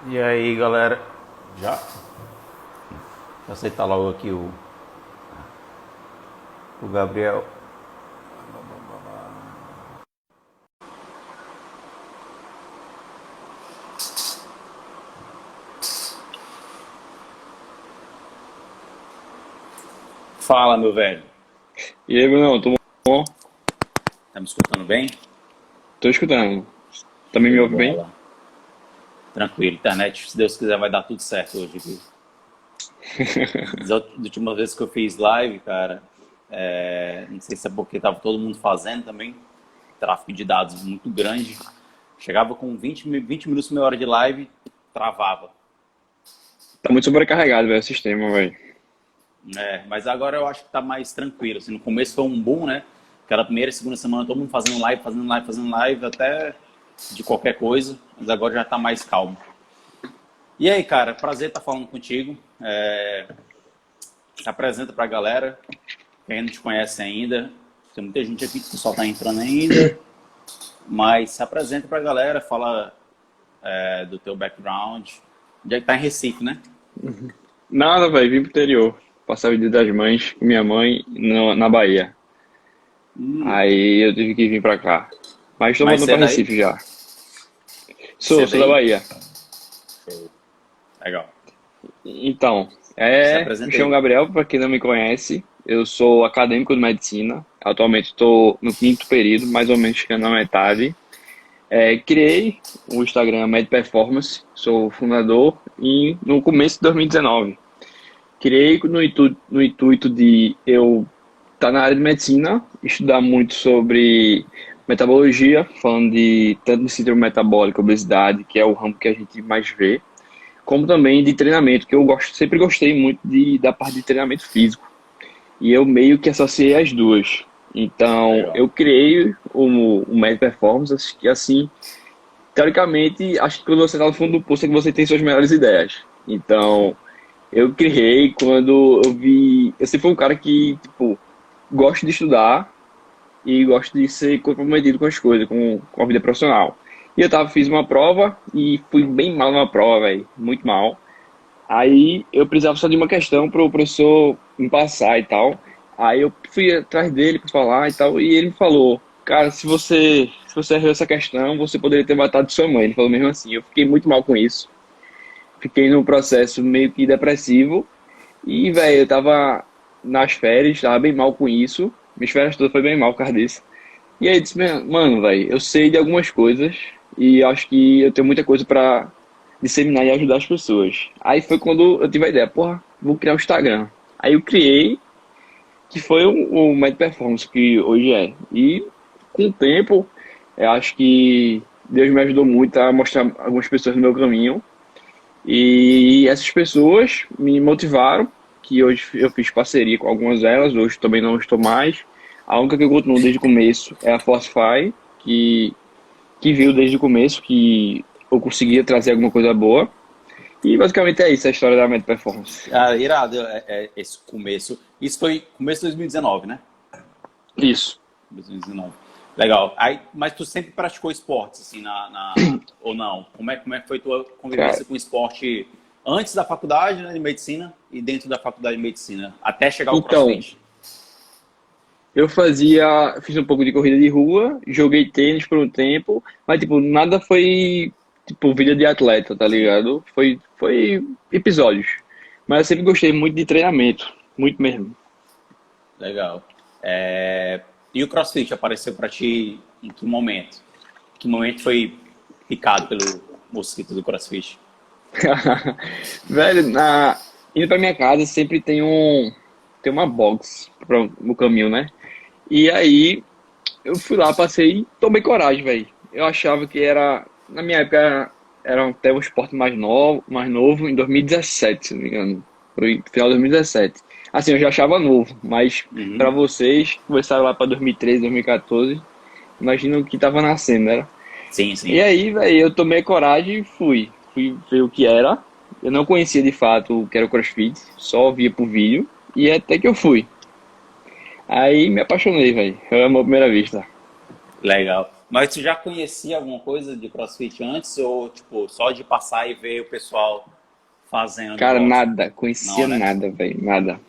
E aí, galera? Já? Vou aceitar logo aqui o Gabriel. Fala, meu velho. E aí, Bruno, tudo bom? Tá me escutando bem? Tô escutando. Também Show me de ouve bem? bola. Tranquilo, internet, se Deus quiser, vai dar tudo certo hoje aqui. Das últimas vezes que eu fiz live, cara, não sei se é porque tava todo mundo fazendo também, tráfego de dados muito grande. Chegava com 20 minutos, meia hora de live, travava. Tá muito sobrecarregado, velho, o sistema, velho. Mas agora eu acho que tá mais tranquilo. Assim, no começo foi um boom, né? Aquela primeira e segunda semana, todo mundo fazendo live, fazendo live, fazendo live, até de qualquer coisa. Mas agora já tá mais calmo. E aí, cara, prazer estar falando contigo. Se apresenta pra galera. Quem não te conhece ainda. Tem muita gente aqui que só tá entrando ainda. Mas se apresenta pra galera, fala do teu background. Onde é que tá em Recife, né? Nada, velho, vim pro interior. Passar o Dia das Mães com minha mãe na Bahia. Aí eu tive que vir pra cá. Mas tô Mas voltando você é pra daí? Recife já. Você Sou, é sou da daí? Bahia. Show. Legal. Então, Se me apresenta chamo aí. Gabriel, pra quem não me conhece. Eu sou acadêmico de medicina. Atualmente estou no quinto período, mais ou menos chegando na metade. Criei o Instagram Med Performance, sou fundador e no começo de 2019. Criei no intuito de eu estar na área de medicina, estudar muito sobre metabologia, falando de tanto de síndrome metabólica, obesidade, que é o ramo que a gente mais vê, como também de treinamento, que sempre gostei muito da parte de treinamento físico. E eu meio que associei as duas. Então, Legal. eu criei o Med Performance, que assim teoricamente, acho que quando você está no fundo do poço é que você tem suas melhores ideias. Então, eu criei quando eu vi. Eu sempre fui um cara que, tipo, gosto de estudar e gosto de ser comprometido com as coisas, com a vida profissional. E fiz uma prova e fui bem mal numa prova, velho, muito mal. Aí eu precisava só de uma questão para o professor me passar e tal. Aí eu fui atrás dele para falar e tal, e ele me falou, cara, se você errou essa questão, você poderia ter matado sua mãe. Ele falou mesmo assim. Eu fiquei muito mal com isso. Fiquei num processo meio que depressivo. E, velho, eu tava nas férias, tava bem mal com isso. Minhas férias todas foi bem mal por causa disso. E aí eu disse, mano, velho, eu sei de algumas coisas e acho que eu tenho muita coisa pra disseminar e ajudar as pessoas. Aí foi quando eu tive a ideia, porra, vou criar um Instagram. Aí eu criei, que foi o Mad Performance que hoje é. E com o tempo, eu acho que Deus me ajudou muito a mostrar algumas pessoas no meu caminho. E essas pessoas me motivaram, que hoje eu fiz parceria com algumas delas, hoje também não estou mais. A única que eu continuo desde o começo é a Fortify, que viu desde o começo que eu conseguia trazer alguma coisa boa. E basicamente é isso, a história da Meta Performance. Ah, irado, esse começo. Isso foi começo de 2019, né? Isso. 2019. Legal. Aí, mas tu sempre praticou esportes, assim, ou não? Como é que foi tua Cara, convivência com esporte antes da faculdade, né, de medicina e dentro da faculdade de medicina, até chegar ao então, CrossFit? fiz um pouco de corrida de rua, joguei tênis por um tempo, mas tipo, nada foi tipo vida de atleta, tá ligado? Foi episódios. Mas eu sempre gostei muito de treinamento, muito mesmo. Legal. E o CrossFit apareceu pra ti em que momento? Que momento foi picado pelo mosquito do CrossFit? Velho, indo pra minha casa sempre tem uma box no caminho, né? E aí eu fui lá, passei e tomei coragem, velho. Eu achava que na minha época era até um esporte mais novo, em 2017, se não me engano. Foi no final de 2017. Assim, eu já achava novo, mas pra Uhum. vocês, começaram lá pra 2013, 2014, imagina o que tava nascendo, né? Sim, E sim. aí, velho, eu tomei coragem e fui. Fui ver o que era. Eu não conhecia de fato o que era o CrossFit, só via por vídeo. E até que eu fui. Aí me apaixonei, velho. Eu amo à primeira vista. Legal. Mas tu já conhecia alguma coisa de CrossFit antes ou, tipo, só de passar e ver o pessoal fazendo no Cara, box? nada, Não, conhecia né? nada, velho, nada.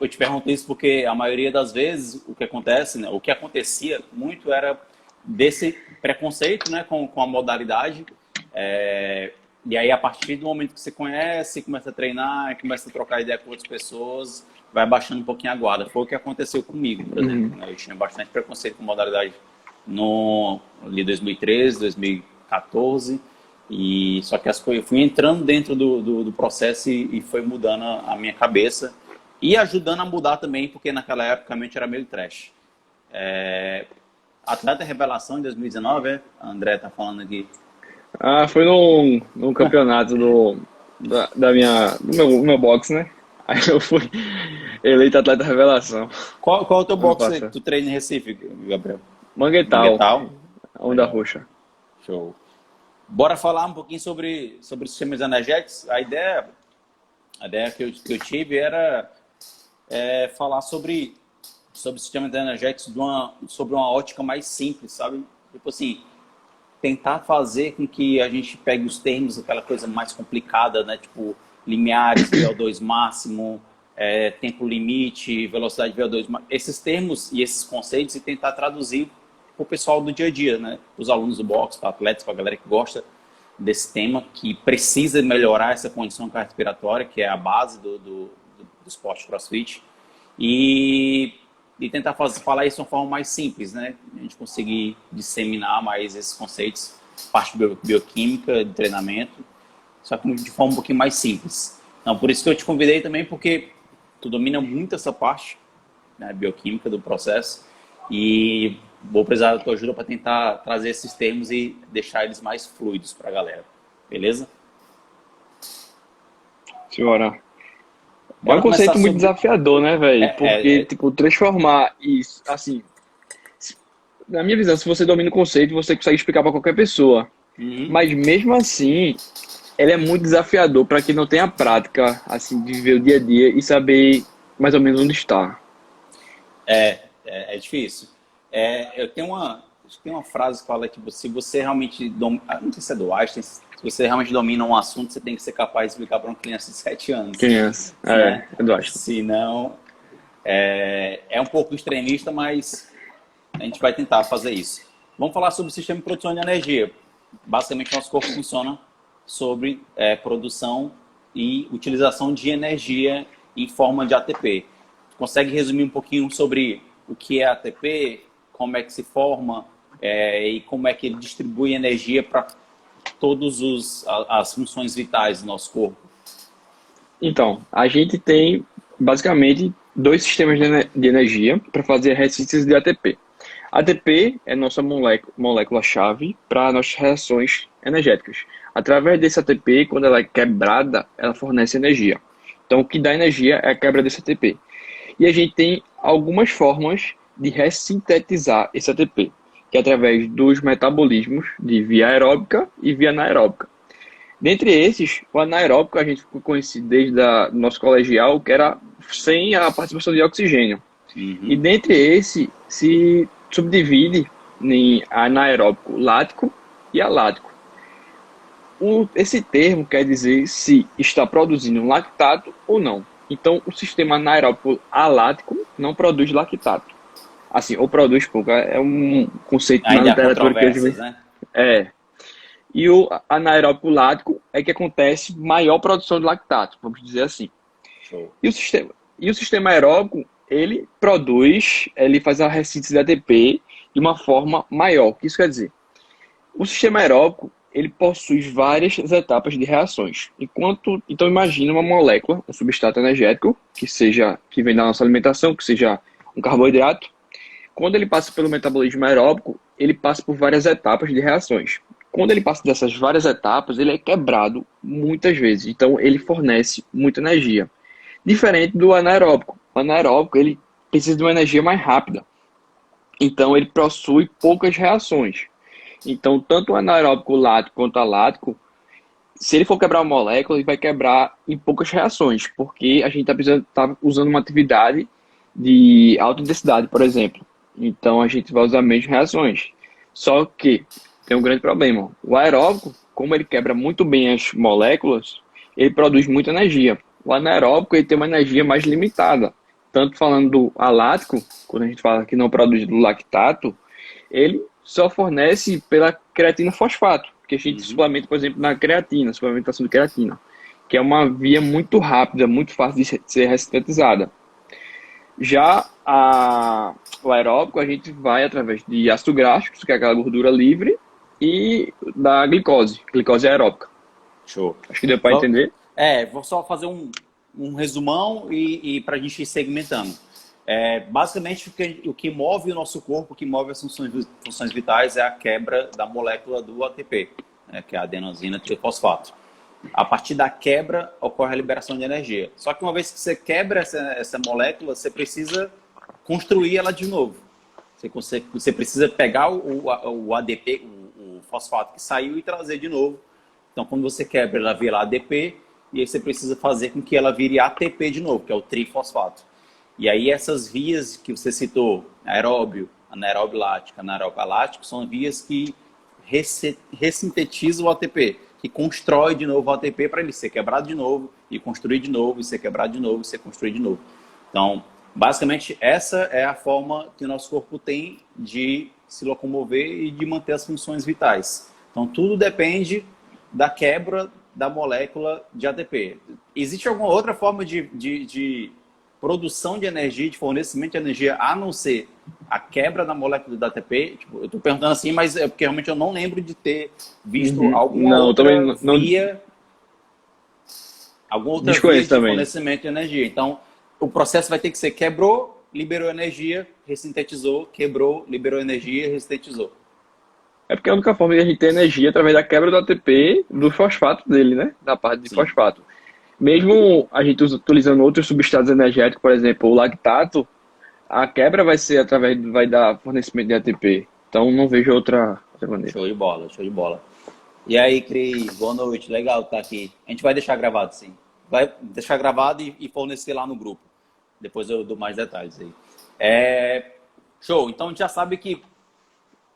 Eu te pergunto isso porque a maioria das vezes o que acontece, né? O que acontecia muito era desse preconceito, né, com a modalidade. É, e aí, a partir do momento que você conhece, começa a treinar, começa a trocar ideia com outras pessoas, vai baixando um pouquinho a guarda. Foi o que aconteceu comigo, por exemplo. Uhum. Né? Eu tinha bastante preconceito com modalidade no ali 2013, 2014. E só que as coisas, eu fui entrando dentro do processo e foi mudando a minha cabeça e ajudando a mudar também, porque naquela época a mente era meio trash. É, Atleta Revelação em 2019, é? A André tá falando aqui. Ah, foi num campeonato do meu boxe, né? Aí eu fui eleito atleta revelação Qual é o teu ano boxe que passado. tu treina em Recife, Gabriel? Manguetal, Manguetal? onda Legal, roxa. show. Bora falar um pouquinho sobre sistemas energéticos? A ideia que eu tive era falar sobre sistemas energéticos sobre uma ótica mais simples, sabe? Tipo assim, tentar fazer com que a gente pegue os termos, aquela coisa mais complicada, né? Tipo, limiares, VO2 máximo, tempo limite, velocidade VO2, esses termos e esses conceitos e tentar traduzir para o pessoal do dia a dia, né? Os alunos do boxe, para atletas, para a galera que gosta desse tema, que precisa melhorar essa condição cardiorrespiratória, que é a base do esporte CrossFit, e, e tentar falar isso de uma forma mais simples, né? A gente conseguir disseminar mais esses conceitos, parte bioquímica, de treinamento, só que de forma um pouquinho mais simples. Então, por isso que eu te convidei também, porque tu domina muito essa parte, né, bioquímica do processo, e vou precisar da tua ajuda para tentar trazer esses termos e deixar eles mais fluidos para a galera. Beleza? Senhora. É um Bora começar conceito muito sobre. desafiador, né, velho? Porque, É, tipo, transformar isso, assim, na minha visão, se você domina o conceito, você consegue explicar para qualquer pessoa. uhum. Mas mesmo assim, ele é muito desafiador para quem não tem a prática, assim, de viver o dia a dia e saber mais ou menos onde está. É difícil. Acho que tem uma frase que fala, tipo, se você realmente não sei se é do Einstein, se você realmente domina um assunto, você tem que ser capaz de explicar para uma criança de 7 anos, Criança. né? Eduardo. Senão, é um pouco extremista, mas a gente vai tentar fazer isso. Vamos falar sobre o sistema de produção de energia. Basicamente, nosso corpo funciona sobre produção e utilização de energia em forma de ATP. Consegue resumir um pouquinho sobre o que é ATP, como é que se forma e como é que ele distribui energia para todas as funções vitais do nosso corpo? Então, a gente tem basicamente dois sistemas de energia para fazer a síntese de ATP. ATP é nossa molécula-chave para nossas reações energéticas. Através desse ATP, quando ela é quebrada, ela fornece energia. Então, o que dá energia é a quebra desse ATP. E a gente tem algumas formas de ressintetizar esse ATP, que é através dos metabolismos de via aeróbica e via anaeróbica. Dentre esses, o anaeróbico a gente ficou conhecido desde o nosso colegial, que era sem a participação de oxigênio. E Uhum. dentre esse, se subdivide em anaeróbico lático e alático. Esse termo quer dizer se está produzindo um lactato ou não. Então, o sistema anaeróbico alático não produz lactato. Assim, ou produz pouco. É um conceito na Ainda há literatura que controvérsias, hoje né? é. E o anaeróbico lático é que acontece maior produção de lactato, vamos dizer assim. Show. E o sistema aeróbico, ele faz a ressíntese de ATP de uma forma maior. O que isso quer dizer? O sistema aeróbico, ele possui várias etapas de reações. Então imagina uma molécula, um substrato energético, que vem da nossa alimentação, que seja um carboidrato. Quando ele passa pelo metabolismo aeróbico, ele passa por várias etapas de reações. Quando ele passa dessas várias etapas, ele é quebrado muitas vezes. Então ele fornece muita energia. Diferente do anaeróbico. O anaeróbico, ele precisa de uma energia mais rápida. Então ele possui poucas reações. Então, tanto o anaeróbico lático quanto o alático, se ele for quebrar uma molécula, ele vai quebrar em poucas reações, porque a gente tá usando uma atividade de alta intensidade, por exemplo. Então, a gente vai usar menos reações. Só que tem um grande problema. O aeróbico, como ele quebra muito bem as moléculas, ele produz muita energia. O anaeróbico, ele tem uma energia mais limitada. Tanto falando do alático, quando a gente fala que não produz do lactato, ele só fornece pela creatina fosfato, que a gente Uhum. suplementa, por exemplo, na creatina, suplementação de creatina, que é uma via muito rápida, muito fácil de ser ressintetizada. Já o aeróbico, a gente vai através de ácido gráfico, que é aquela gordura livre, e da glicose aeróbica. Show. Acho que deu para entender. Vou só fazer um resumão e para a gente ir segmentando. Basicamente, o que move o nosso corpo, o que move as funções vitais é a quebra da molécula do ATP, né, que é a adenosina trifosfato. A partir da quebra, ocorre a liberação de energia. Só que uma vez que você quebra essa molécula, você precisa construir ela de novo. Você precisa pegar o ADP, o fosfato que saiu e trazer de novo. Então, quando você quebra, ela vira ADP, e aí você precisa fazer com que ela vire ATP de novo, que é o trifosfato. E aí essas vias que você citou, aeróbio, anaeróbio lático, anaeróbio galáctico, são vias que ressintetizam o ATP, que constrói de novo o ATP para ele ser quebrado de novo, e construir de novo, e ser quebrado de novo, e ser construído de novo. Então, basicamente, essa é a forma que o nosso corpo tem de se locomover e de manter as funções vitais. Então, tudo depende da quebra da molécula de ATP. Existe alguma outra forma de produção de energia, de fornecimento de energia, a não ser a quebra da molécula do ATP? Tipo, eu estou perguntando assim, mas é porque realmente eu não lembro de ter visto Uhum. Não, também não alguma outra via desconheço de também. fornecimento de energia. Então, o processo vai ter que ser quebrou, liberou energia, ressintetizou, quebrou, liberou energia, ressintetizou. É porque a única forma de a gente ter energia é através da quebra do ATP do fosfato dele, né? Da parte de Sim. fosfato. Mesmo a gente utilizando outros substratos energéticos, por exemplo, o lactato, a quebra vai ser através, vai dar fornecimento de ATP. Então não vejo outra maneira. Show de bola, show de bola. E aí, Cris, boa noite. Legal estar aqui. A gente vai deixar gravado, sim. Vai deixar gravado e fornecer lá no grupo. Depois eu dou mais detalhes aí. Show. Então a gente já sabe que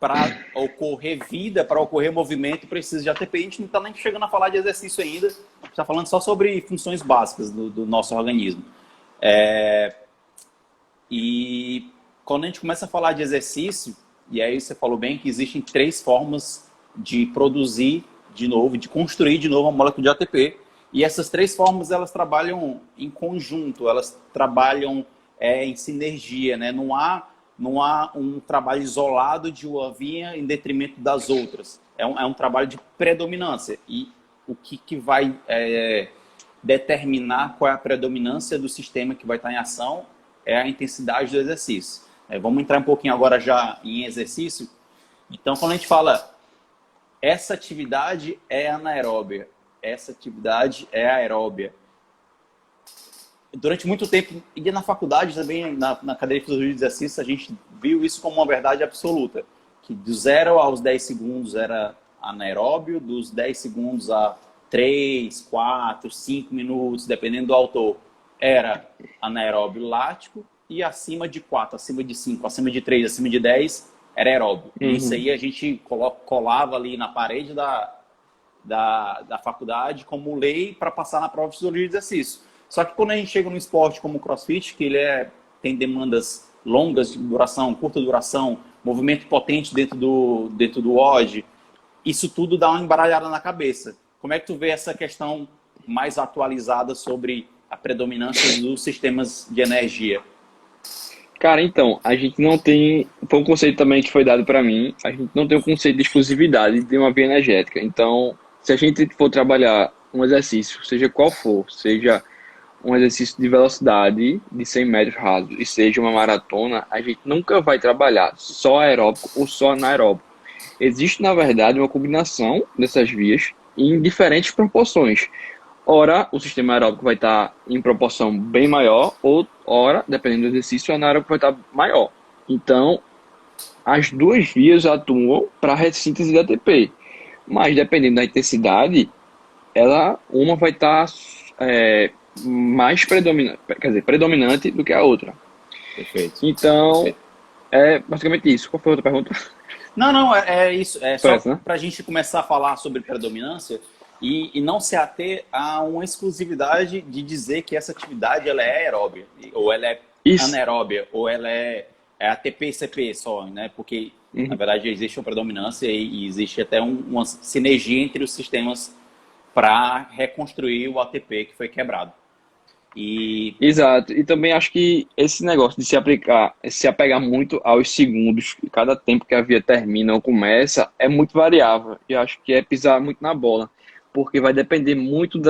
para ocorrer vida, para ocorrer movimento, precisa de ATP. A gente não está nem chegando a falar de exercício ainda. A gente está falando só sobre funções básicas do nosso organismo. E quando a gente começa a falar de exercício, e aí você falou bem que existem três formas de produzir de novo, de construir de novo a molécula de ATP. E essas três formas, elas trabalham em conjunto, elas trabalham em sinergia, né? Não há um trabalho isolado de uma via em detrimento das outras. É um trabalho de predominância. E o que vai determinar qual é a predominância do sistema que vai estar em ação é a intensidade do exercício. Vamos entrar um pouquinho agora já em exercício. Então, quando a gente fala essa atividade é anaeróbia, essa atividade é aeróbia. Durante muito tempo, e na faculdade também, na cadeira de fisiologia de exercício, a gente viu isso como uma verdade absoluta, que do 0 aos 10 segundos era anaeróbio, dos 10 segundos a 3, 4, 5 minutos, dependendo do autor, era anaeróbio lático, e acima de 4, acima de 5, acima de 3, acima de 10, era aeróbio. E isso Uhum. aí a gente colava ali na parede da faculdade como lei para passar na prova de fisiologia de exercício. Só que quando a gente chega num esporte como o CrossFit, que tem demandas longas de duração, curta duração, movimento potente dentro do WOD, isso tudo dá uma embaralhada na cabeça. Como é que tu vê essa questão mais atualizada sobre a predominância dos sistemas de energia? Cara, então, a gente não tem. Foi um conceito também que foi dado para mim. A gente não tem um conceito de exclusividade de uma via energética. Então, se a gente for trabalhar um exercício, seja qual for, seja um exercício de velocidade de 100 metros rasos e seja uma maratona, a gente nunca vai trabalhar só aeróbico ou só anaeróbico. Existe, na verdade, uma combinação dessas vias em diferentes proporções. Ora, o sistema aeróbico vai estar em proporção bem maior, ou ora, dependendo do exercício, o anaeróbico vai estar maior. Então, as duas vias atuam para a ressíntese de ATP, mas dependendo da intensidade, uma vai estar mais predominante, quer dizer, predominante do que a outra. Perfeito. Então, Perfeito. é basicamente isso. Qual foi a outra pergunta? Não, não, é isso. É só Parece, né? para a gente começar a falar sobre predominância e não se ater a uma exclusividade de dizer que essa atividade ela é aeróbia, ou ela é Isso. anaeróbia, ou ela é ATP e CP só, né? Porque, na Uhum. verdade, existe uma predominância e existe até uma sinergia entre os sistemas para reconstruir o ATP que foi quebrado. E Exato. E também acho que esse negócio de se aplicar, se apegar muito aos segundos, cada tempo que a via termina ou começa, é muito variável. E acho que é pisar muito na bola. Porque vai depender muito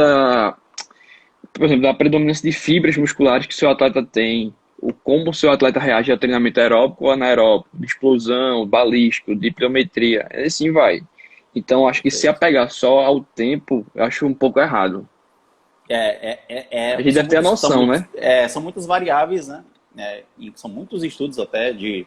por exemplo, da predominância de fibras musculares que o seu atleta tem, o como o seu atleta reage ao treinamento aeróbico ou anaeróbico, de explosão, balístico, de pliometria, assim vai. Então, acho que se perfeito. apegar só ao tempo, eu acho um pouco errado. A gente deve ter a noção, né? São muitas variáveis, né? E são muitos estudos até de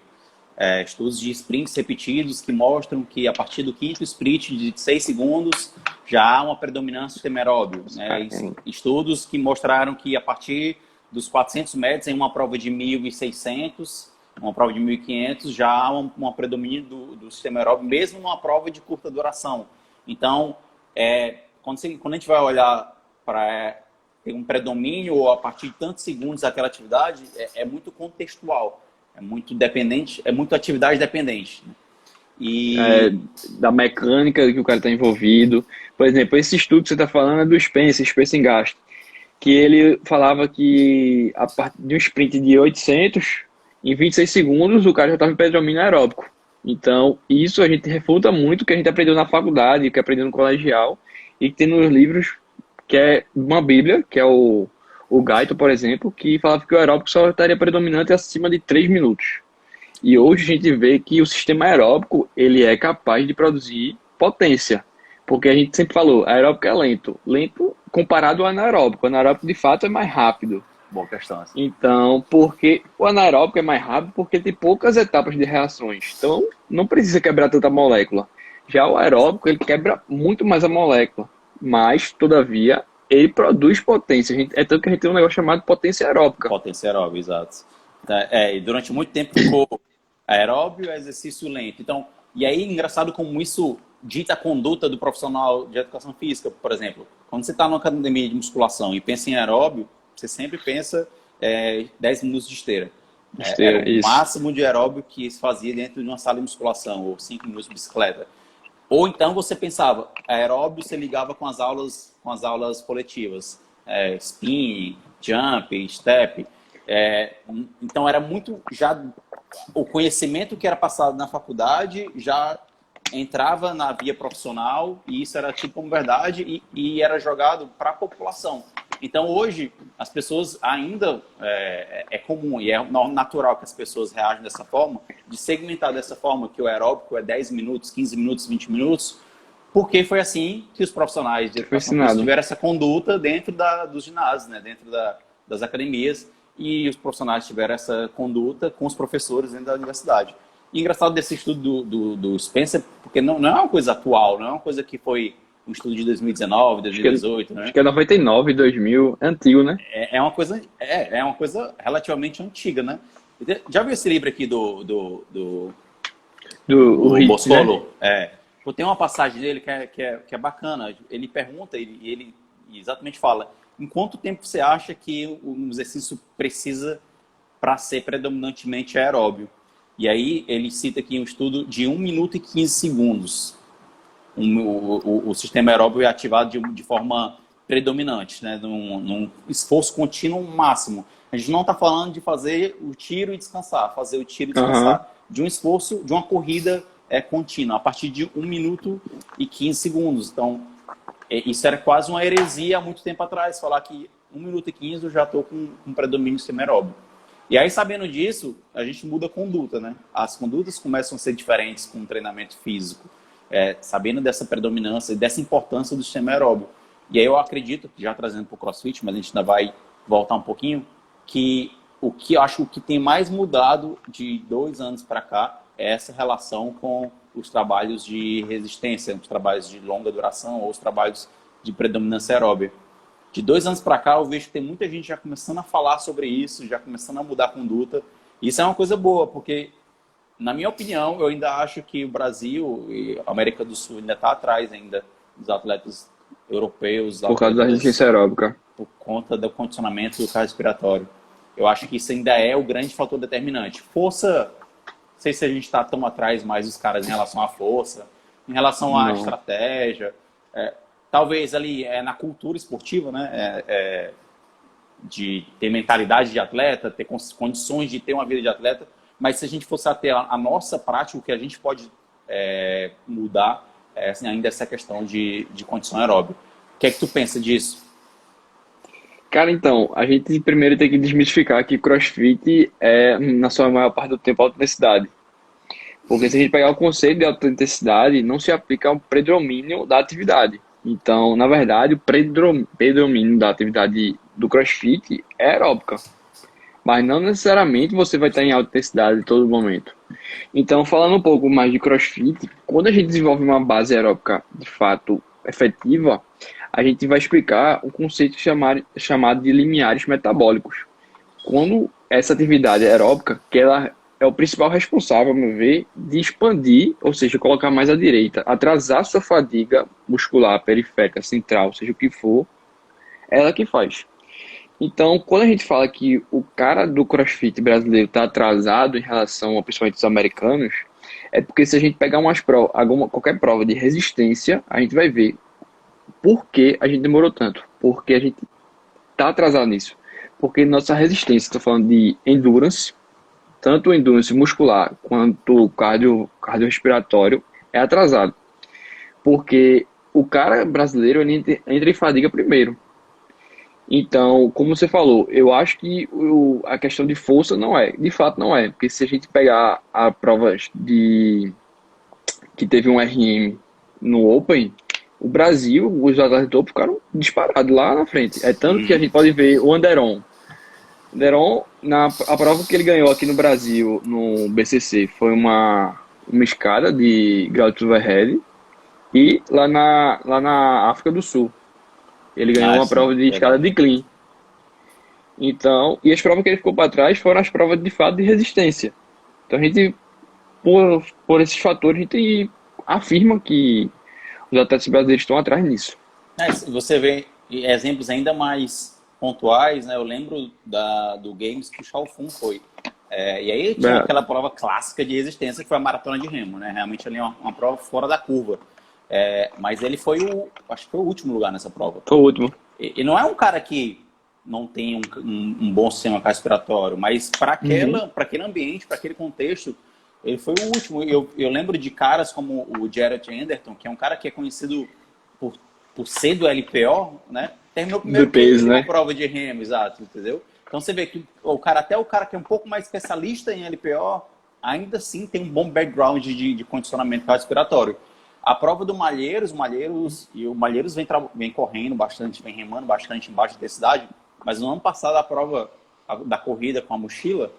estudos de sprints repetidos que mostram que a partir do quinto sprint de 6 segundos já há uma predominância do sistema aeróbio. Né? Estudos que mostraram que a partir dos 400 metros em uma prova de 1.600, uma prova de 1.500, já há uma predomínio do sistema aeróbio, mesmo numa prova de curta duração. Então, quando a gente vai olhar para ter um predomínio ou a partir de tantos segundos daquela atividade, é muito contextual. É muito dependente, é muito atividade dependente. Né? É, E da mecânica que o cara está envolvido. Por exemplo, esse estudo que você está falando é do Spencer Engast, que ele falava que a partir de um sprint de 800, em 26 segundos, o cara já estava em predomínio aeróbico. Então, isso a gente refuta muito o que a gente aprendeu na faculdade, o que aprendeu no colegial, e que tem nos livros, que é uma bíblia, que é o Gaito, por exemplo, que falava que o aeróbico só estaria predominante acima de 3 minutos. E hoje a gente vê que o sistema aeróbico ele é capaz de produzir potência. Porque a gente sempre falou, aeróbico é lento. Lento comparado ao anaeróbico. O anaeróbico, de fato, é mais rápido. boa questão essa. Então, porque o anaeróbico é mais rápido porque tem poucas etapas de reações. Então, não precisa quebrar tanta molécula. Já o aeróbico, ele quebra muito mais a molécula. Mas, todavia, ele produz potência. É tanto que a gente tem um negócio chamado potência aeróbica. Potência aeróbica, exato. E durante muito tempo ficou aeróbio e exercício lento. Então, e aí, engraçado como isso dita a conduta do profissional de educação física, por exemplo. Quando você está numa academia de musculação e pensa em aeróbio, você sempre pensa 10 minutos de esteira. Era Esteira, o isso. máximo de aeróbio que se fazia dentro de uma sala de musculação, ou 5 minutos de bicicleta. Ou então você pensava, aeróbio você ligava com as aulas coletivas, spin, jump, step. Então era muito já o conhecimento que era passado na faculdade já entrava na via profissional e isso era tido como verdade e era jogado para a população. Então hoje as pessoas ainda é comum e é natural que as pessoas reajam dessa forma, de segmentar dessa forma que o aeróbico é 10 minutos, 15 minutos, 20 minutos, porque foi assim que os profissionais de Foi educação física ensinado. tiveram essa conduta dentro dos ginásios, né? Dentro das academias, e os profissionais tiveram essa conduta com os professores dentro da universidade. E engraçado desse estudo do Spencer, porque não é uma coisa atual, não é uma coisa que foi um estudo de 2019, Acho que, 2018, acho né? que é 99, 2000, é antigo, né? É uma coisa relativamente antiga, né? Já viu esse livro aqui Do o o HIIT, né? Boscolo? Tem uma passagem dele que é bacana. Ele pergunta, ele exatamente fala, em quanto tempo você acha que um exercício precisa para ser predominantemente aeróbio? E aí ele cita aqui um estudo de 1 minuto e 15 segundos. O sistema aeróbio é ativado de forma predominante, né? Num esforço contínuo máximo. A gente não está falando de fazer o tiro e descansar, fazer o tiro e Aham. descansar. De um esforço, de uma corrida contínua, a partir de 1 minuto e 15 segundos. Então, isso era quase uma heresia há muito tempo atrás, falar que 1 minuto e 15 eu já estou com um predomínio do sistema aeróbio. E aí, sabendo disso, a gente muda a conduta, né? As condutas começam a ser diferentes com o treinamento físico, sabendo dessa predominância e dessa importância do sistema aeróbio. E aí eu acredito, já trazendo para o CrossFit, mas a gente ainda vai voltar um pouquinho, que o que eu acho que tem mais mudado de 2 anos para cá é essa relação com os trabalhos de resistência, os trabalhos de longa duração ou os trabalhos de predominância aeróbia. De 2 anos para cá, eu vejo que tem muita gente já começando a falar sobre isso, já começando a mudar a conduta. E isso é uma coisa boa, porque na minha opinião, eu ainda acho que o Brasil e a América do Sul ainda está atrás ainda dos atletas europeus, dos Por causa da atletas resistência aeróbica. por conta do condicionamento do cardiorrespiratório. Eu acho que isso ainda é o grande fator determinante. Força, não sei se a gente está tão atrás mais dos caras em relação à força, em relação à Não. estratégia, talvez ali na cultura esportiva, né? De ter mentalidade de atleta, ter condições de ter uma vida de atleta, mas se a gente fosse até a nossa prática, o que a gente pode mudar assim, ainda essa questão de condição aeróbica. O que é que tu pensa disso? Cara, então, a gente primeiro tem que desmistificar que CrossFit é, na sua maior parte do tempo, alta intensidade. Porque se a gente pegar o conceito de alta intensidade, não se aplica ao predomínio da atividade. Então, na verdade, o predomínio da atividade do CrossFit é aeróbica. Mas não necessariamente você vai estar em alta intensidade em todo momento. Então, falando um pouco mais de CrossFit, quando a gente desenvolve uma base aeróbica de fato efetiva, a gente vai explicar um conceito chamado de limiares metabólicos. Quando essa atividade aeróbica, que ela é o principal responsável, a meu ver, de expandir, ou seja, colocar mais à direita, atrasar sua fadiga muscular, periférica, central, seja o que for, é ela que faz. Então, quando a gente fala que o cara do CrossFit brasileiro está atrasado em relação a principalmente os americanos, é porque se a gente pegar qualquer prova de resistência, a gente vai ver por que a gente demorou tanto, porque a gente está atrasado nisso. Porque nossa resistência, estou falando de endurance, tanto endurance muscular quanto cardiorrespiratório, é atrasado. Porque o cara brasileiro ele entra em fadiga primeiro. Então, como você falou, eu acho que a questão de força não é, de fato não é, porque se a gente pegar a provas que teve um RM no Open, o Brasil, os atletas de topo ficaram disparados lá na frente. É tanto que a gente pode ver o Anderon. Anderon, a prova que ele ganhou aqui no Brasil, no BCC, foi uma escada de ground overhead e lá na África do Sul. Ele ganhou Ah, uma sim, prova de escada verdade. de clean. Então, e as provas que ele ficou para trás foram as provas de fato de resistência. Então a gente, por esses fatores, a gente afirma que os atletas brasileiros estão atrás nisso. Se você vê exemplos ainda mais pontuais, né? Eu lembro do Games que o Chalfun foi. E aí tinha É, aquela prova clássica de resistência que foi a maratona de remo, né? Realmente ali é uma prova fora da curva. Mas ele foi acho que foi o último lugar nessa prova. foi o último. E não é um cara que não tem um bom sistema respiratório, mas para Uhum. aquele ambiente, para aquele contexto, ele foi o último. Eu lembro de caras como o Jared Anderton, que é um cara que é conhecido por, por ser do LPO, né? Terminou Do primeiro que peso, ele numa né? prova de remo, exato, entendeu? Então você vê que até o cara que é um pouco mais especialista em LPO, ainda assim tem um bom background de condicionamento respiratório. A prova do o Malheiros vem correndo bastante, vem remando bastante em baixa intensidade, mas no ano passado a prova da corrida com a mochila,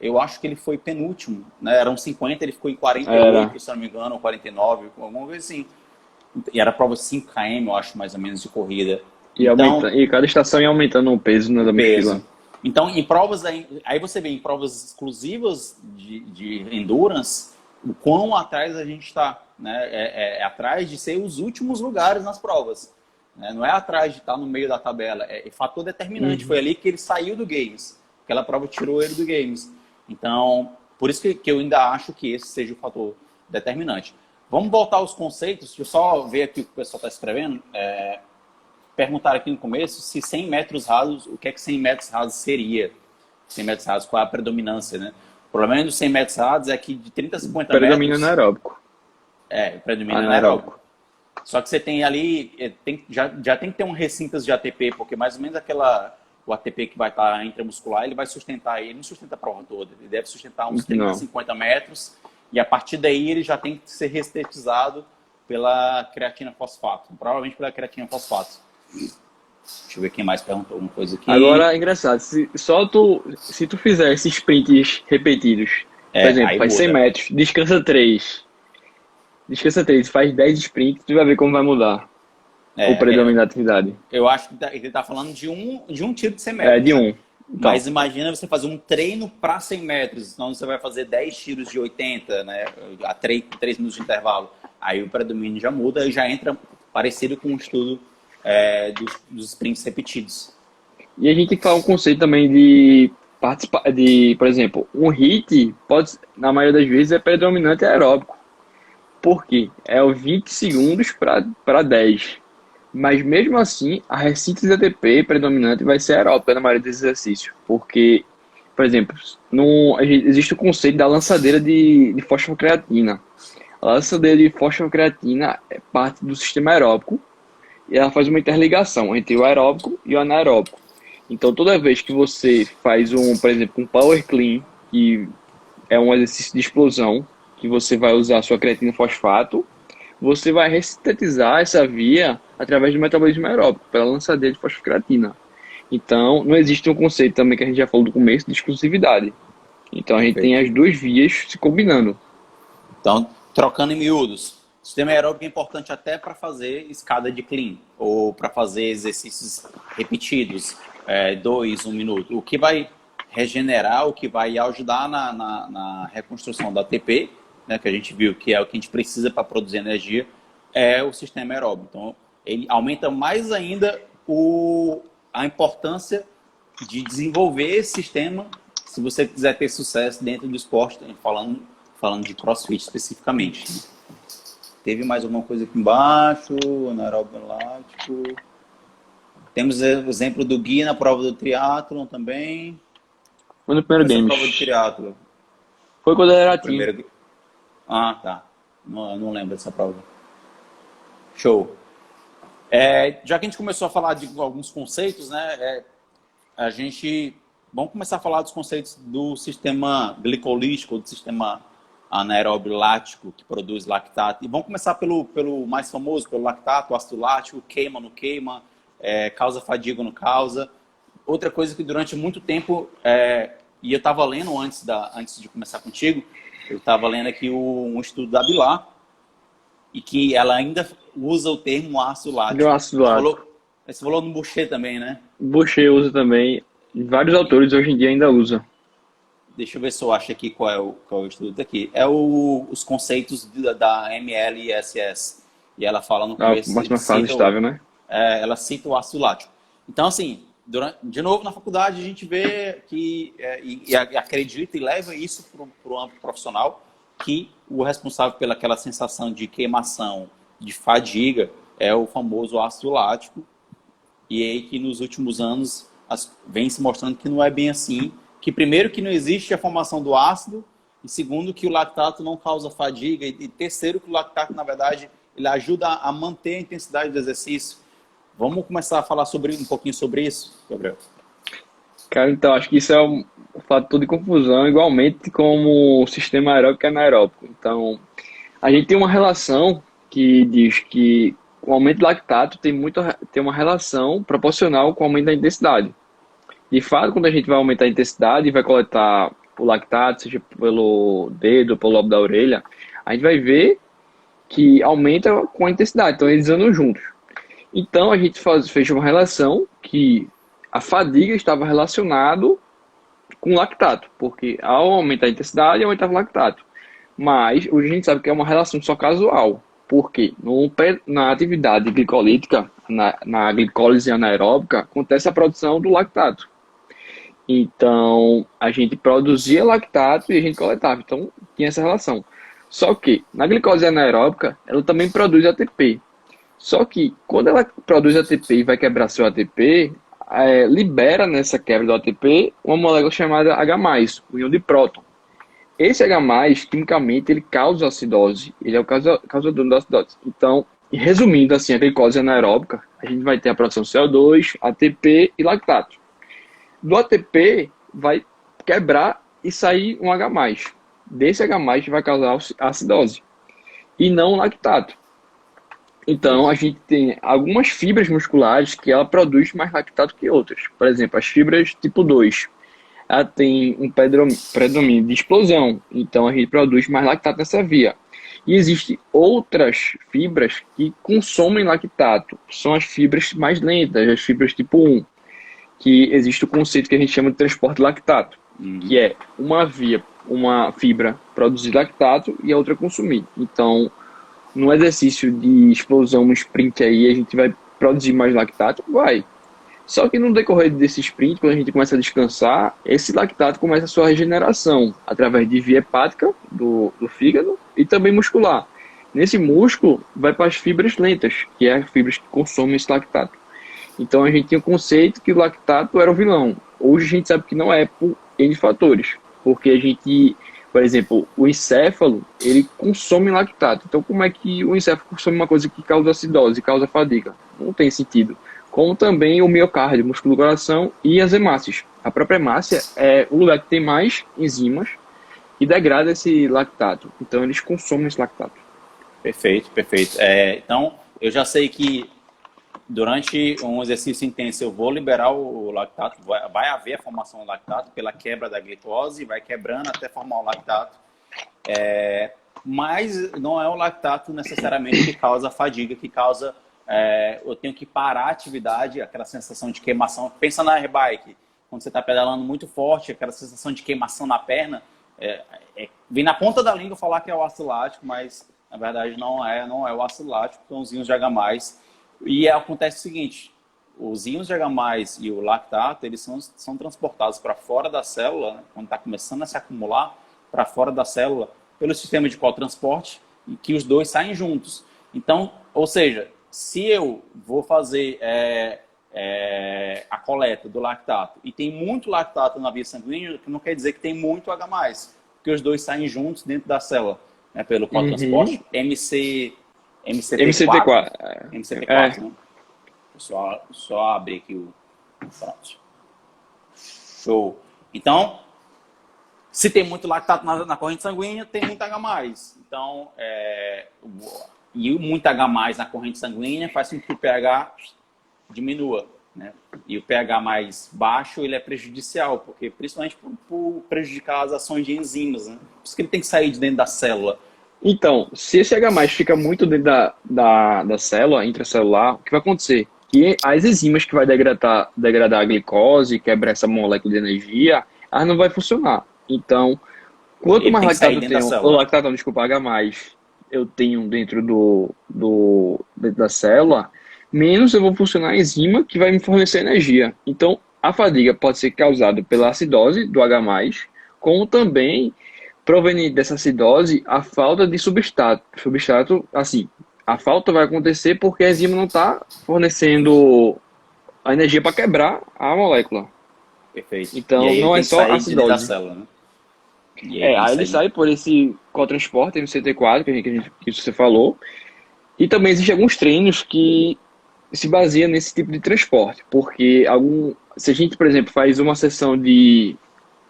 eu acho que ele foi penúltimo, né? Eram 50, ele ficou em Era. 48, se não me engano, ou 49, alguma coisa assim. E era prova 5 km, eu acho, mais ou menos, de corrida. Então, E cada estação ia aumentando o peso, né, o da mochila. peso. Então, em provas, aí você vê em provas exclusivas de endurance, o quão atrás a gente está, né? É atrás de ser os últimos lugares nas provas, né? Não é atrás de estar no meio da tabela. É fator determinante. Uhum. Foi ali que ele saiu do Games. Aquela prova tirou ele do Games. Então, por isso que eu ainda acho que esse seja o fator determinante. Vamos voltar aos conceitos. Deixa eu só ver aqui o que o pessoal está escrevendo. Perguntaram aqui no começo se 100 metros rasos, o que é que 100 metros rasos seria? 100 metros rasos, qual é a predominância, né? O problema dos 100 metros rasos é que de 30 a 50 Predomina no metros, aeróbico. predomina Anaeróbico. anaeróbico. Só que você tem ali, já tem que ter um recintas de ATP, porque mais ou menos o ATP que vai estar intramuscular, ele vai sustentar, ele não sustenta a prova toda, ele deve sustentar uns 30 a Não. 50 metros, e a partir daí ele já tem que ser restetizado pela creatina fosfato, provavelmente pela creatina fosfato. Deixa eu ver quem mais perguntou alguma coisa aqui. Agora, é engraçado, se tu fizer esses sprints repetidos, por exemplo, Aí faz 100 muda. metros, descansa 3, faz 10 sprints, tu vai ver como vai mudar o É, predomínio da atividade. eu acho que ele está falando de um tiro de 100 É, metros, de né? um. Então, Mas imagina você fazer um treino para 100 metros, então você vai fazer 10 tiros de 80, né? A 3 minutos de intervalo. Aí o predomínio já muda e já entra parecido com o estudo dos sprints repetidos. e a gente tem que falar um conceito também de participar, por exemplo, um HIIT pode, na maioria das vezes, é predominante aeróbico. Por quê? É o 20 segundos para 10. Mas mesmo assim, a ressíntese ATP predominante vai ser aeróbica na maioria desses exercícios. Porque, por exemplo, existe o conceito da lançadeira de fosfocreatina. A lançadeira de fosfocreatina é parte do sistema aeróbico e ela faz uma interligação entre o aeróbico e o anaeróbico. Então, toda vez que você faz por exemplo, um power clean, que é um exercício de explosão, que você vai usar a sua creatina fosfato, você vai ressintetizar essa via através do metabolismo aeróbico, pela lançadeira de fosfocreatina. Então, não existe um conceito também que a gente já falou do começo de exclusividade. Então, a gente tem Perfeito. as duas vias se combinando. Então, trocando em miúdos, o sistema aeróbico é importante até para fazer escada de clean ou para fazer exercícios repetidos, 1 minuto. O que vai regenerar, o que vai ajudar na reconstrução da ATP, né, que a gente viu que é o que a gente precisa para produzir energia, é o sistema aeróbico. Então, ele aumenta mais ainda a importância de desenvolver esse sistema se você quiser ter sucesso dentro do esporte, falando de CrossFit especificamente. Né? Teve mais alguma coisa aqui embaixo, anaeróbio lático. Temos o exemplo do Gui na prova do triatlon também. Foi no primeiro Essa prova do Games. triatlon. Foi quando eu era teen. Primeiro. Ah, tá. Não lembro dessa prova. Show. Já que a gente começou a falar de alguns conceitos, né? Vamos começar a falar dos conceitos do sistema glicolítico, do sistema anaeróbio lático, que produz lactato. E vamos começar pelo mais famoso, pelo lactato, o ácido lático, queima, não queima, causa fadiga, não causa. Outra coisa que durante muito tempo, e eu estava lendo antes de começar contigo, eu estava lendo aqui um estudo da Bilar, e que ela ainda usa o termo ácido lático. De um ácido lático. Você falou no Boucher também, né? Boucher usa também. Vários autores hoje em dia ainda usam. Deixa eu ver se eu acho aqui qual é o estudo daqui. Os conceitos da MLSS. E ela fala no começo... A máxima fase estável, né? Ela cita o ácido lático. Então, assim, de novo, na faculdade, a gente vê que... e acredita e leva isso para o âmbito profissional, que o responsável pelaquela sensação de queimação, de fadiga, é o famoso ácido lático. E aí que nos últimos anos vem se mostrando que não é bem assim. Que primeiro que não existe a formação do ácido, e segundo que o lactato não causa fadiga, e terceiro que o lactato, na verdade, ele ajuda a manter a intensidade do exercício. Vamos começar a falar um pouquinho sobre isso, Gabriel? Cara, então, acho que isso é um fator de confusão, igualmente como o sistema aeróbico e anaeróbico. Então, a gente tem uma relação que diz que o aumento do lactato tem uma relação proporcional com o aumento da intensidade. De fato, quando a gente vai aumentar a intensidade e vai coletar o lactato, seja pelo dedo ou pelo lobo da orelha, a gente vai ver que aumenta com a intensidade, então eles andam juntos. Então a gente fez uma relação que a fadiga estava relacionado com o lactato, porque ao aumentar a intensidade, aumentava o lactato. Mas hoje a gente sabe que é uma relação só casual, porque na atividade glicolítica, na glicólise anaeróbica, acontece a produção do lactato. Então, a gente produzia lactato e a gente coletava. Então, tinha essa relação. Só que, na glicose anaeróbica, ela também produz ATP. Só que, quando ela produz ATP e vai quebrar seu ATP, libera nessa quebra do ATP uma molécula chamada H+, o íon de próton. Esse H+, quimicamente, ele causa acidose. Ele é o causador da acidose. Então, resumindo assim, a glicose anaeróbica, a gente vai ter a produção de CO2, ATP e lactato. Do ATP vai quebrar e sair um H+. Desse H+, vai causar acidose e não lactato. Então, a gente tem algumas fibras musculares que ela produz mais lactato que outras. Por exemplo, as fibras tipo 2. Ela tem um predomínio de explosão, então a gente produz mais lactato nessa via. E existem outras fibras que consomem lactato, são as fibras mais lentas, as fibras tipo 1. que existe o conceito que a gente chama de transporte lactato, que é uma fibra produzir lactato e a outra consumir. Então, no exercício de explosão, no sprint aí, a gente vai produzir mais lactato? Vai. Só que no decorrer desse sprint, quando a gente começa a descansar, esse lactato começa a sua regeneração através de via hepática do fígado e também muscular. Nesse músculo, vai para as fibras lentas, que é as fibras que consomem esse lactato. Então a gente tinha o conceito que o lactato era o vilão. Hoje a gente sabe que não é por N fatores. Porque a gente, por exemplo, o encéfalo, ele consome lactato. Então como é que o encéfalo consome uma coisa que causa acidose, causa fadiga? Não tem sentido. Como também o miocárdio, o músculo do coração e as hemácias. A própria hemácia é o lugar que tem mais enzimas e degrada esse lactato. Então eles consomem esse lactato. Perfeito, perfeito. Então, eu já sei que durante um exercício intenso eu vou liberar o lactato, vai haver a formação do lactato pela quebra da glicose, vai quebrando até formar o lactato. Mas não é o lactato necessariamente que causa a fadiga, que causa eu tenho que parar a atividade, aquela sensação de queimação. Pensa na airbike, quando você está pedalando muito forte, aquela sensação de queimação na perna, vem na ponta da língua falar que é o ácido lático, mas na verdade não é o ácido lático, são os íons de H+. E acontece o seguinte, os íons de H+, e o lactato, eles são transportados para fora da célula, né, quando está começando a se acumular, para fora da célula, pelo sistema de cotransporte, e que os dois saem juntos. Então, ou seja, se eu vou fazer a coleta do lactato e tem muito lactato na via sanguínea, não quer dizer que tem muito H+, porque os dois saem juntos dentro da célula, né, pelo cotransporte, MCT4, né? Só abrir aqui o... Pronto. Show. Então, se tem muito lactato na corrente sanguínea, tem muito H+. Então, e muito H+ na corrente sanguínea faz com que o pH diminua, né? E o pH mais baixo, ele é prejudicial, porque principalmente por prejudicar as ações de enzimas, né? Por isso que ele tem que sair de dentro da célula. Então, se esse H+ fica muito dentro da célula, intracelular, o que vai acontecer? Que as enzimas que vai degradar a glicose, quebrar essa molécula de energia, elas não vai funcionar. Então, quanto mais lactato eu tenho, ou lactato, não, desculpa, H+ eu tenho dentro dentro da célula, menos eu vou funcionar a enzima que vai me fornecer energia. Então, a fadiga pode ser causada pela acidose do H+, como também proveniente dessa acidose, a falta de substrato. Substrato, assim, a falta vai acontecer porque a enzima não está fornecendo a energia para quebrar a molécula. Perfeito. Então, não é só acidose. Da célula, né? Aí ele sai por esse cotransporte, MCT4, que você falou. E também existem alguns treinos que se baseiam nesse tipo de transporte. Porque se a gente, por exemplo, faz uma sessão de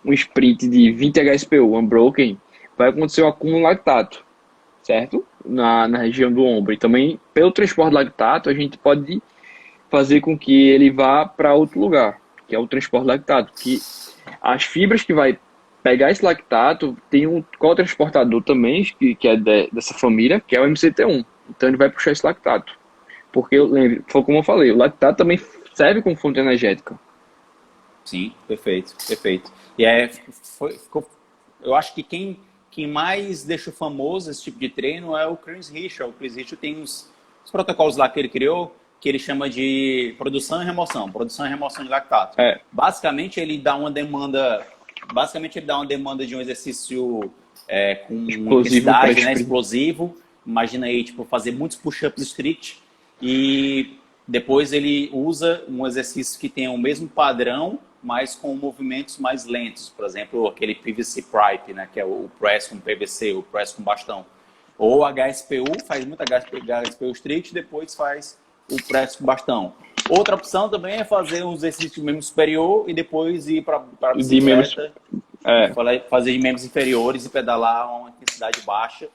um sprint de 20 HSPU, unbroken, vai acontecer um acúmulo de lactato, certo? Na região do ombro. E também, pelo transporte de lactato, a gente pode fazer com que ele vá para outro lugar, que é o transporte de lactato. Que as fibras que vai pegar esse lactato, tem um cotransportador também, que é dessa família, que é o MCT1. Então ele vai puxar esse lactato. Porque, foi como eu falei, o lactato também serve como fonte energética. Sim, perfeito, perfeito. E eu acho que quem mais deixa famoso esse tipo de treino é o Chris Richard. O Chris Richard tem uns protocolos lá que ele criou, que ele chama de produção e remoção de lactato. Basicamente, ele dá uma demanda de um exercício com intensidade, né, explosivo. Imagina aí, tipo, fazer muitos push-ups strict e depois ele usa um exercício que tem o mesmo padrão, mas com movimentos mais lentos. Por exemplo, aquele PVC Prep, né, que é o press com PVC, o press com bastão. Ou HSPU, faz muito HSPU strict, depois faz o press com bastão. Outra opção também é fazer um exercício de membro superior e depois ir para a bicicleta, fazer de membros inferiores e pedalar a uma intensidade baixa.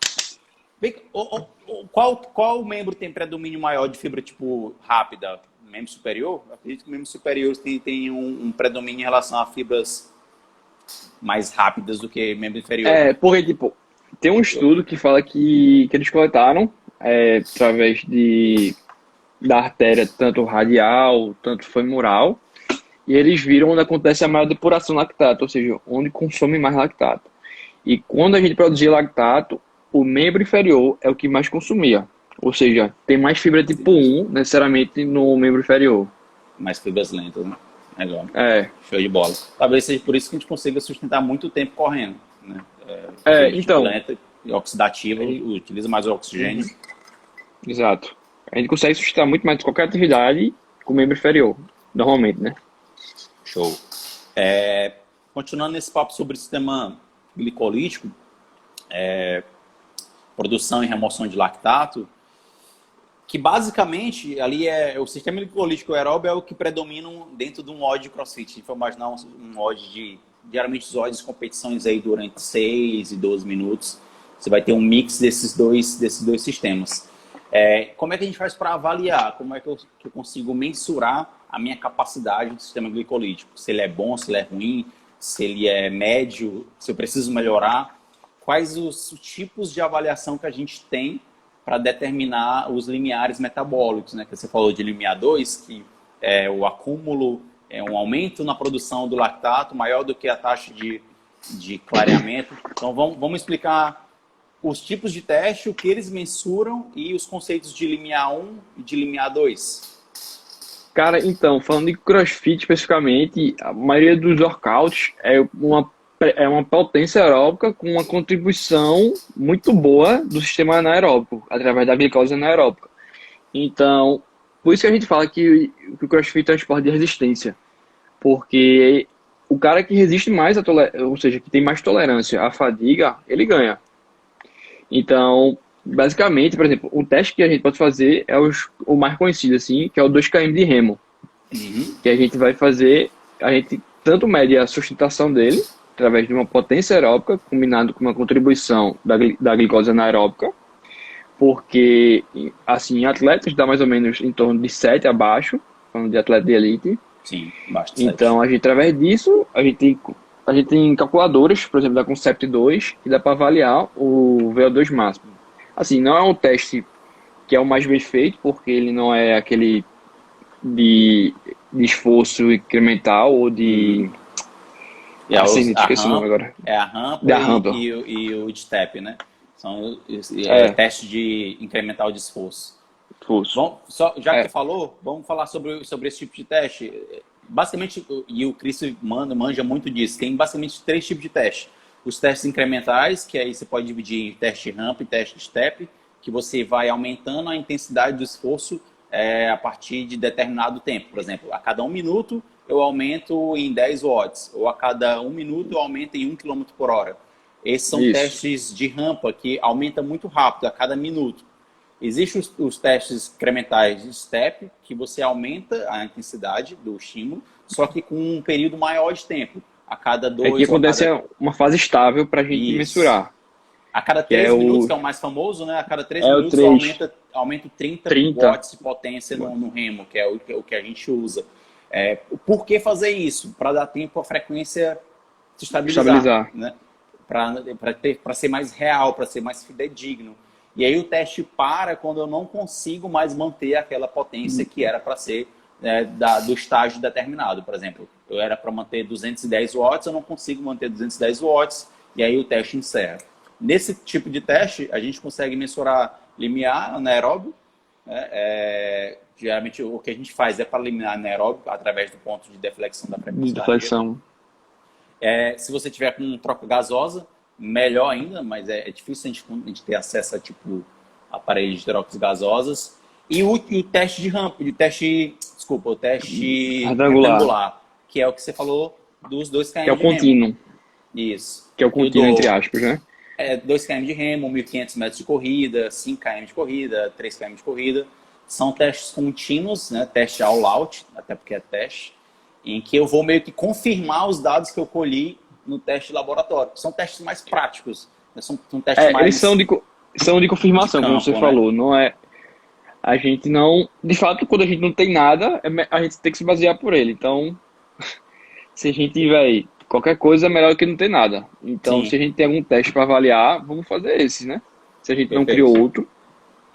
Qual membro tem predomínio maior de fibra tipo rápida? Membro superior? Eu acredito que membros superiores tem um predomínio em relação a fibras mais rápidas do que membro inferior. Porque tipo, tem um estudo que fala que eles coletaram através da artéria tanto radial, tanto femoral, e eles viram onde acontece a maior depuração lactato, ou seja, onde consome mais lactato. E quando a gente produzia lactato, o membro inferior é o que mais consumia. Ou seja, tem mais fibra tipo 1 necessariamente no membro inferior. Mais fibras lentas, né? Legal. É, Show de bola. Talvez seja por isso que a gente consiga sustentar muito tempo correndo, né? Fibra tipo então, lenta e oxidativa, utiliza mais o oxigênio. exato. A gente consegue sustentar muito mais de qualquer atividade com o membro inferior, normalmente, né? Show. Continuando nesse papo sobre o sistema glicolítico, produção e remoção de lactato, que basicamente ali o sistema glicolítico aeróbio é o que predomina dentro de um WOD de CrossFit. Se for imaginar um WOD geralmente os WODs de competições aí durante 6 e 12 minutos, você vai ter um mix desses dois sistemas. Como é que a gente faz para avaliar? Como é que eu consigo mensurar a minha capacidade do sistema glicolítico? Se ele é bom, se ele é ruim, se ele é médio, se eu preciso melhorar? Quais os tipos de avaliação que a gente tem para determinar os limiares metabólicos, né? Que você falou de limiar 2, que é o acúmulo, é um aumento na produção do lactato maior do que a taxa de clareamento. Então, vamos explicar os tipos de teste, o que eles mensuram e os conceitos de limiar 1 e de limiar 2. Cara, então, falando de CrossFit especificamente, a maioria dos workouts é uma potência aeróbica com uma contribuição muito boa do sistema anaeróbico, através da glicose anaeróbica. Então, por isso que a gente fala que o CrossFit é um esporte de resistência, porque o cara que resiste mais, ou seja, que tem mais tolerância à fadiga, ele ganha. Então, basicamente, por exemplo, o teste que a gente pode fazer é o mais conhecido, assim, que é o 2 km de remo. Que a gente vai fazer, a gente tanto mede a sustentação dele, através de uma potência aeróbica, combinado com uma contribuição da glicose anaeróbica, porque, assim, atletas dá mais ou menos em torno de 7 abaixo, falando de atleta de elite. Sim, bastante. Então, através disso, a gente tem calculadoras, por exemplo, da Concept 2, que dá para avaliar o VO2 máximo. Assim, não é um teste que é o mais bem feito, porque ele não é aquele de esforço incremental ou de... esqueci o nome agora. É a rampa, e o step, né? São testes de incremental de esforço. Já que tu falou, vamos falar sobre esse tipo de teste. Basicamente, e o Chris manja muito disso, tem basicamente 3 tipos de teste. Os testes incrementais, que aí você pode dividir em teste rampa e teste step, que você vai aumentando a intensidade do esforço a partir de determinado tempo. Por exemplo, a cada 1 minuto eu aumento em 10 watts, ou a cada 1 minuto eu aumento em 1 km por hora. Esses são testes de rampa que aumenta muito rápido, a cada minuto. Existem os testes incrementais de step, que você aumenta a intensidade do estímulo, só que com um período maior de tempo. A cada 2... Aqui acontece uma fase estável para a gente mensurar. A cada 3 minutos, que é o mais famoso, né? A cada 3 minutos aumenta 30 watts de potência no remo, que é o que a gente usa. Por que fazer isso? Para dar tempo a frequência se estabilizar. Né? Para ser mais real, para ser mais fidedigno. E aí o teste para quando eu não consigo mais manter aquela potência que era para ser do estágio determinado. Por exemplo, eu era para manter 210 watts, eu não consigo manter 210 watts, e aí o teste encerra. Nesse tipo de teste, a gente consegue mensurar limiar anaeróbio. Geralmente o que a gente faz é para limiar anaeróbio através do ponto de deflexão da frequência cardíaca. Se você tiver com troca gasosa, melhor ainda, mas é difícil a gente ter acesso a aparelhos de trocas gasosas. E o teste de rampa, o teste retangular, que é o que você falou dos 2 km de remo. Que é o contínuo. Isso. Que é o contínuo, entre aspas, né? 2 km de remo, 1.500 metros de corrida, 5 km de corrida, 3 km de corrida. São testes contínuos, né? Teste all-out, até porque é teste, em que eu vou meio que confirmar os dados que eu colhi no teste de laboratório. São testes mais práticos. Né? São testes mais... Eles são de confirmação, como você falou. Não é... A gente não... De fato, quando a gente não tem nada, a gente tem que se basear por ele. Então, se a gente tiver qualquer coisa, é melhor do que não ter nada. Então, se a gente tem algum teste para avaliar, vamos fazer esse, né? Se a gente não criou outro.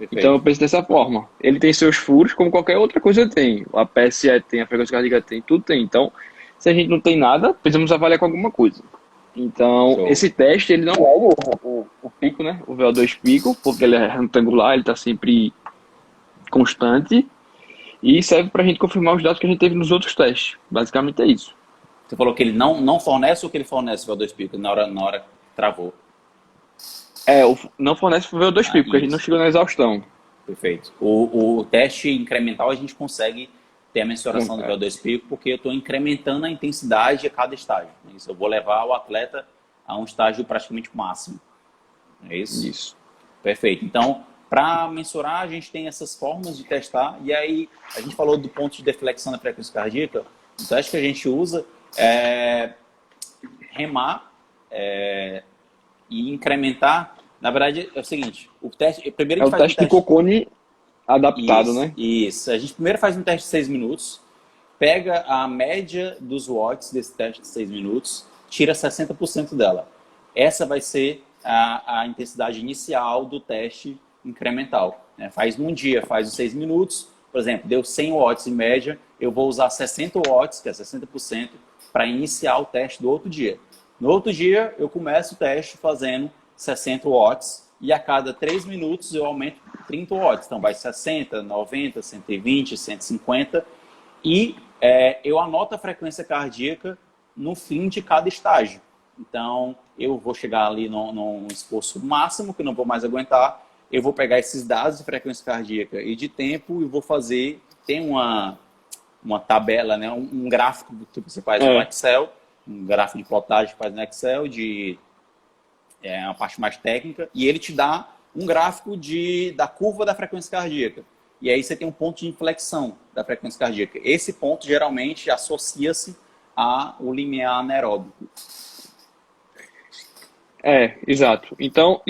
Então eu Perfeito. penso dessa forma. Ele tem seus furos, como qualquer outra coisa tem. A PSE tem, a frequência cardíaca tem, tudo tem. Então, se a gente não tem nada, precisamos avaliar com alguma coisa. Então, Show. esse teste, ele não é o pico, né? O VO2 pico, porque ele é retangular, ele está sempre constante. E serve para a gente confirmar os dados que a gente teve nos outros testes. Basicamente é isso. Você falou que ele não fornece ou que ele fornece o VO2 pico na hora que travou? Não fornece o VO2 Ah, pico, porque a gente não isso. chegou na exaustão. Perfeito. O teste incremental a gente consegue ter a mensuração do É, VO2 pico porque eu estou incrementando a intensidade a cada estágio. É isso, eu vou levar o atleta a um estágio praticamente máximo. É isso? isso. Perfeito. Então, para mensurar, a gente tem essas formas de testar. E aí, a gente falou do ponto de deflexão da frequência cardíaca. O teste que a gente usa é remar e incrementar. Na verdade, é o seguinte: o teste, primeiro a É gente o faz um teste de teste. Cocone adaptado, Isso, né? isso. A gente primeiro faz um teste de 6 minutos, pega a média dos watts desse teste de 6 minutos, tira 60% dela. Essa vai ser a intensidade inicial do teste incremental. Né? Faz num dia, faz os 6 minutos, por exemplo, deu 100 watts em média, eu vou usar 60 watts, que é 60%, para iniciar o teste do outro dia. No outro dia, eu começo o teste fazendo 60 watts e a cada 3 minutos eu aumento 30 watts. Então vai 60, 90, 120, 150 e eu anoto a frequência cardíaca no fim de cada estágio. Então eu vou chegar ali num esforço máximo que eu não vou mais aguentar. Eu vou pegar esses dados de frequência cardíaca e de tempo e vou fazer. Tem uma tabela, né? Um gráfico que você faz no É, Excel, um gráfico de plotagem que faz no Excel uma parte mais técnica, e ele te dá um gráfico da curva da frequência cardíaca. E aí você tem um ponto de inflexão da frequência cardíaca. Esse ponto geralmente associa-se ao limiar anaeróbico. exato. Então,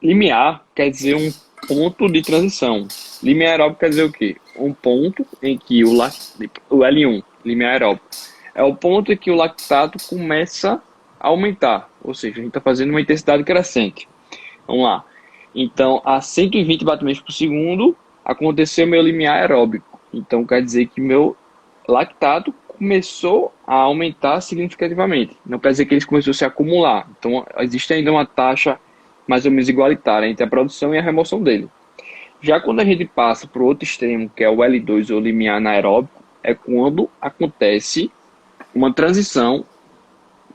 limiar quer dizer um ponto de transição. Limiar aeróbico quer dizer o quê? Um ponto em que o L1, limiar aeróbico, é o ponto em que o lactato começa a aumentar. Ou seja, a gente está fazendo uma intensidade crescente. Vamos lá. Então, a 120 batimentos por segundo, aconteceu meu limiar aeróbico. Então, quer dizer que meu lactato começou a aumentar significativamente. Não quer dizer que ele começou a se acumular. Então, existe ainda uma taxa mais ou menos igualitária entre a produção e a remoção dele. Já quando a gente passa para o outro extremo, que é o L2 ou limiar anaeróbico, é quando acontece uma transição